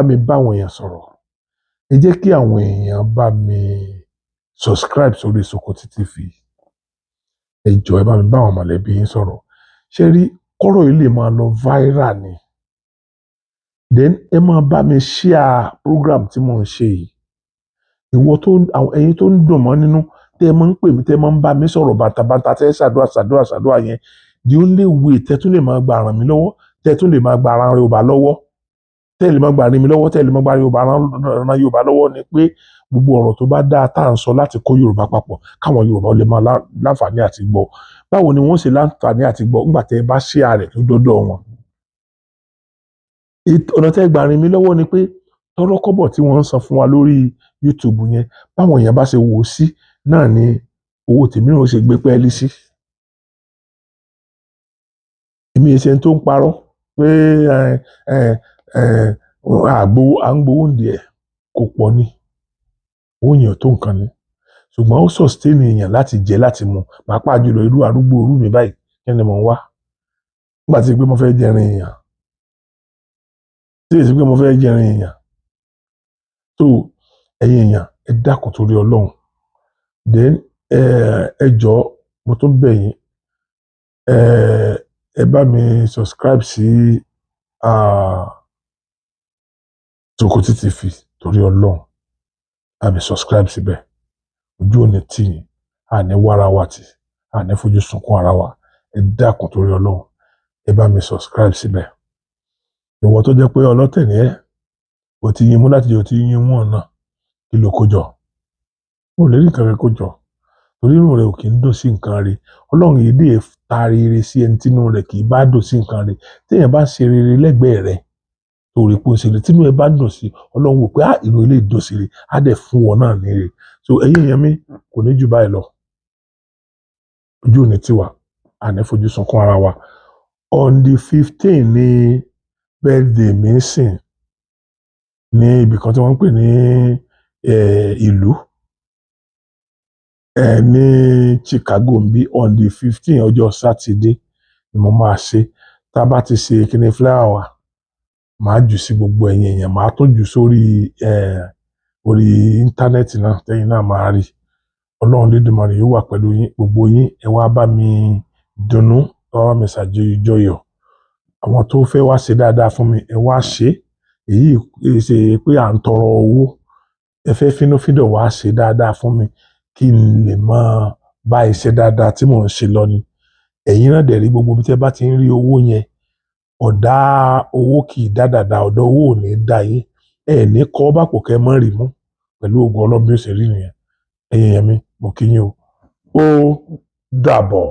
mi bá àwọn èèyàn sọ̀rọ̀ ẹ jẹ́ kí àwọn èèyàn bá mi subscribe sórí Sokoti TV ẹ jọ̀ọ́ ẹ bá mi bá àwọn mọ̀lẹ́bí yín sọ̀rọ̀ ṣé rí kọ́rọ̀ yìí lè máa lọ viral ni then ẹ máa bá mi share program tí mo ń ṣe yìí ẹ̀yin tó ń dùn mọ́ nínú tẹ́ ẹ máa ń pè mí tẹ́ ẹ máa ń bá mi sọ̀rọ̀ bàtàbàtà tẹ́ ẹ ṣàdúrà yẹn the only way tẹ́ tún lè máa gba ràn mí lọ́wọ́ tẹ́ tún lè máa gba ara Yorùbá lọ́wọ́ tẹ́ lè máa gba ràn mí lọ́wọ́ tẹ́ lè máa gba ran Yorùbá lọ́wọ́ ni pé gbogbo ọ̀rọ̀ tó bá dáa tá à ń sọ láti kó Yorùbá papọ̀ káwọn Yorùbá lè máa láǹfààní àti gbọ́ báwo ni wọ́n ṣe láǹfààní àti gbọ́ nígbà tẹ́ ẹ bá share rẹ̀ tó dọ́dọ̀ wọn ọ̀nà tẹ́ gbà ràn mí lọ́wọ́ ni pé tọ́rọ́kọ́bọ̀ tí wọ́n ń san fún wa lórí YouTube yẹn báwọn èèyàn bá ṣe wò ó sí náà ni owó tèmi náà ó ṣe gbé pẹ́ẹ́lí sí. èmi ẹsẹ̀ tó ń parọ́ pé à ń gbowó ń di ẹ̀ kò pọ̀ ni owó yẹn ò tó nǹkan ni ṣùgbọ́n ó sustain èèyàn láti jẹ láti mu pàápàá jùlọ irú arúgbó orú mi báyìí kí ni mò ń wá nígbà tí pé mo fẹ́ jẹrin èèyàn tí èsì pé mo fẹ́ jẹrin èèyàn tó ẹ̀yin èèyàn ẹ dákun torí Ọlọ́run then ẹ jọ̀ọ́ mo tún bẹ̀ yín ẹ bá mi subscribe sí Sokoti TV torí Ọlọ́run bá mi subscribe síbẹ̀ ojú òní tì yín àní wára wa tì àní fojú sunkún ara wa ẹ dákun torí Ọlọ́run ẹ bá mi subscribe síbẹ̀ ìwọ tó jẹ́ pé ọlọ́tẹ̀ ni ẹ́ o ti yín mú láti jẹ́ o ti yín mú ọ̀nà kí ló kó jọ o lè rí nǹkan rẹ kó jọ torí inú rẹ ò kì í dùn sí nǹkan rẹ Ọlọ́run yìí dé ta rere sí ẹni tínú rẹ kì í bá dùn sí nǹkan rẹ téèyàn bá ṣe rere lẹ́gbẹ̀ẹ́ rẹ torí pé o ṣe rere tínú ẹ bá dùn sí Ọlọ́run wò pé inú ilé ìdùn sí rẹ á dẹ̀ fún wọn náà ní rẹ so ẹ̀yin èèyàn mi kò ní jù báyìí lọ ojú òní tiwa àní fojú sunkún ara wa on the 15 ní birthday mi ń sìn ní ibì kan tí wọ́n ń pè ní ìlú ní Chicago bí on the 15 ọjọ́ sátidé ni mo máa ṣe tá a bá ti ṣe kíní flower màá jù sí gbogbo ẹ̀yin èèyàn màá tún jù sórí orí íńtánẹ́ẹ̀tì náà tẹ́yin náà máa rí Ọlọ́run Lédùmarè yóò wà pẹ̀lú yín gbogbo yín ẹ wá bá mi dunnú ẹ wá bá mi ṣàjọyọ̀ àwọn tó fẹ́ wá ṣe dáadáa fún mi ẹ wá ṣe èyí ṣe pé à ń tọrọ owó ẹ fẹ́ fínúfíndọ̀ wá ṣe dáadáa fún mi kí n lè máa bá iṣẹ́ dáadáa tí mò ń ṣe lọ ni ẹ̀yin náà dẹ̀ rí gbogbo bí tẹ́ bá ti ń rí owó yẹn ọ̀dà owó kì í dádàdà ọ̀dọ̀ owó ò ní dá yín ẹ̀ ní kọ́ bá kò kẹ́ mọ́ rì mú pẹ̀lú ògùn Ọlọ́run bí ó ṣe rí nìyẹn ẹ̀yin yẹn mi mo kí yín o ó dàbọ̀.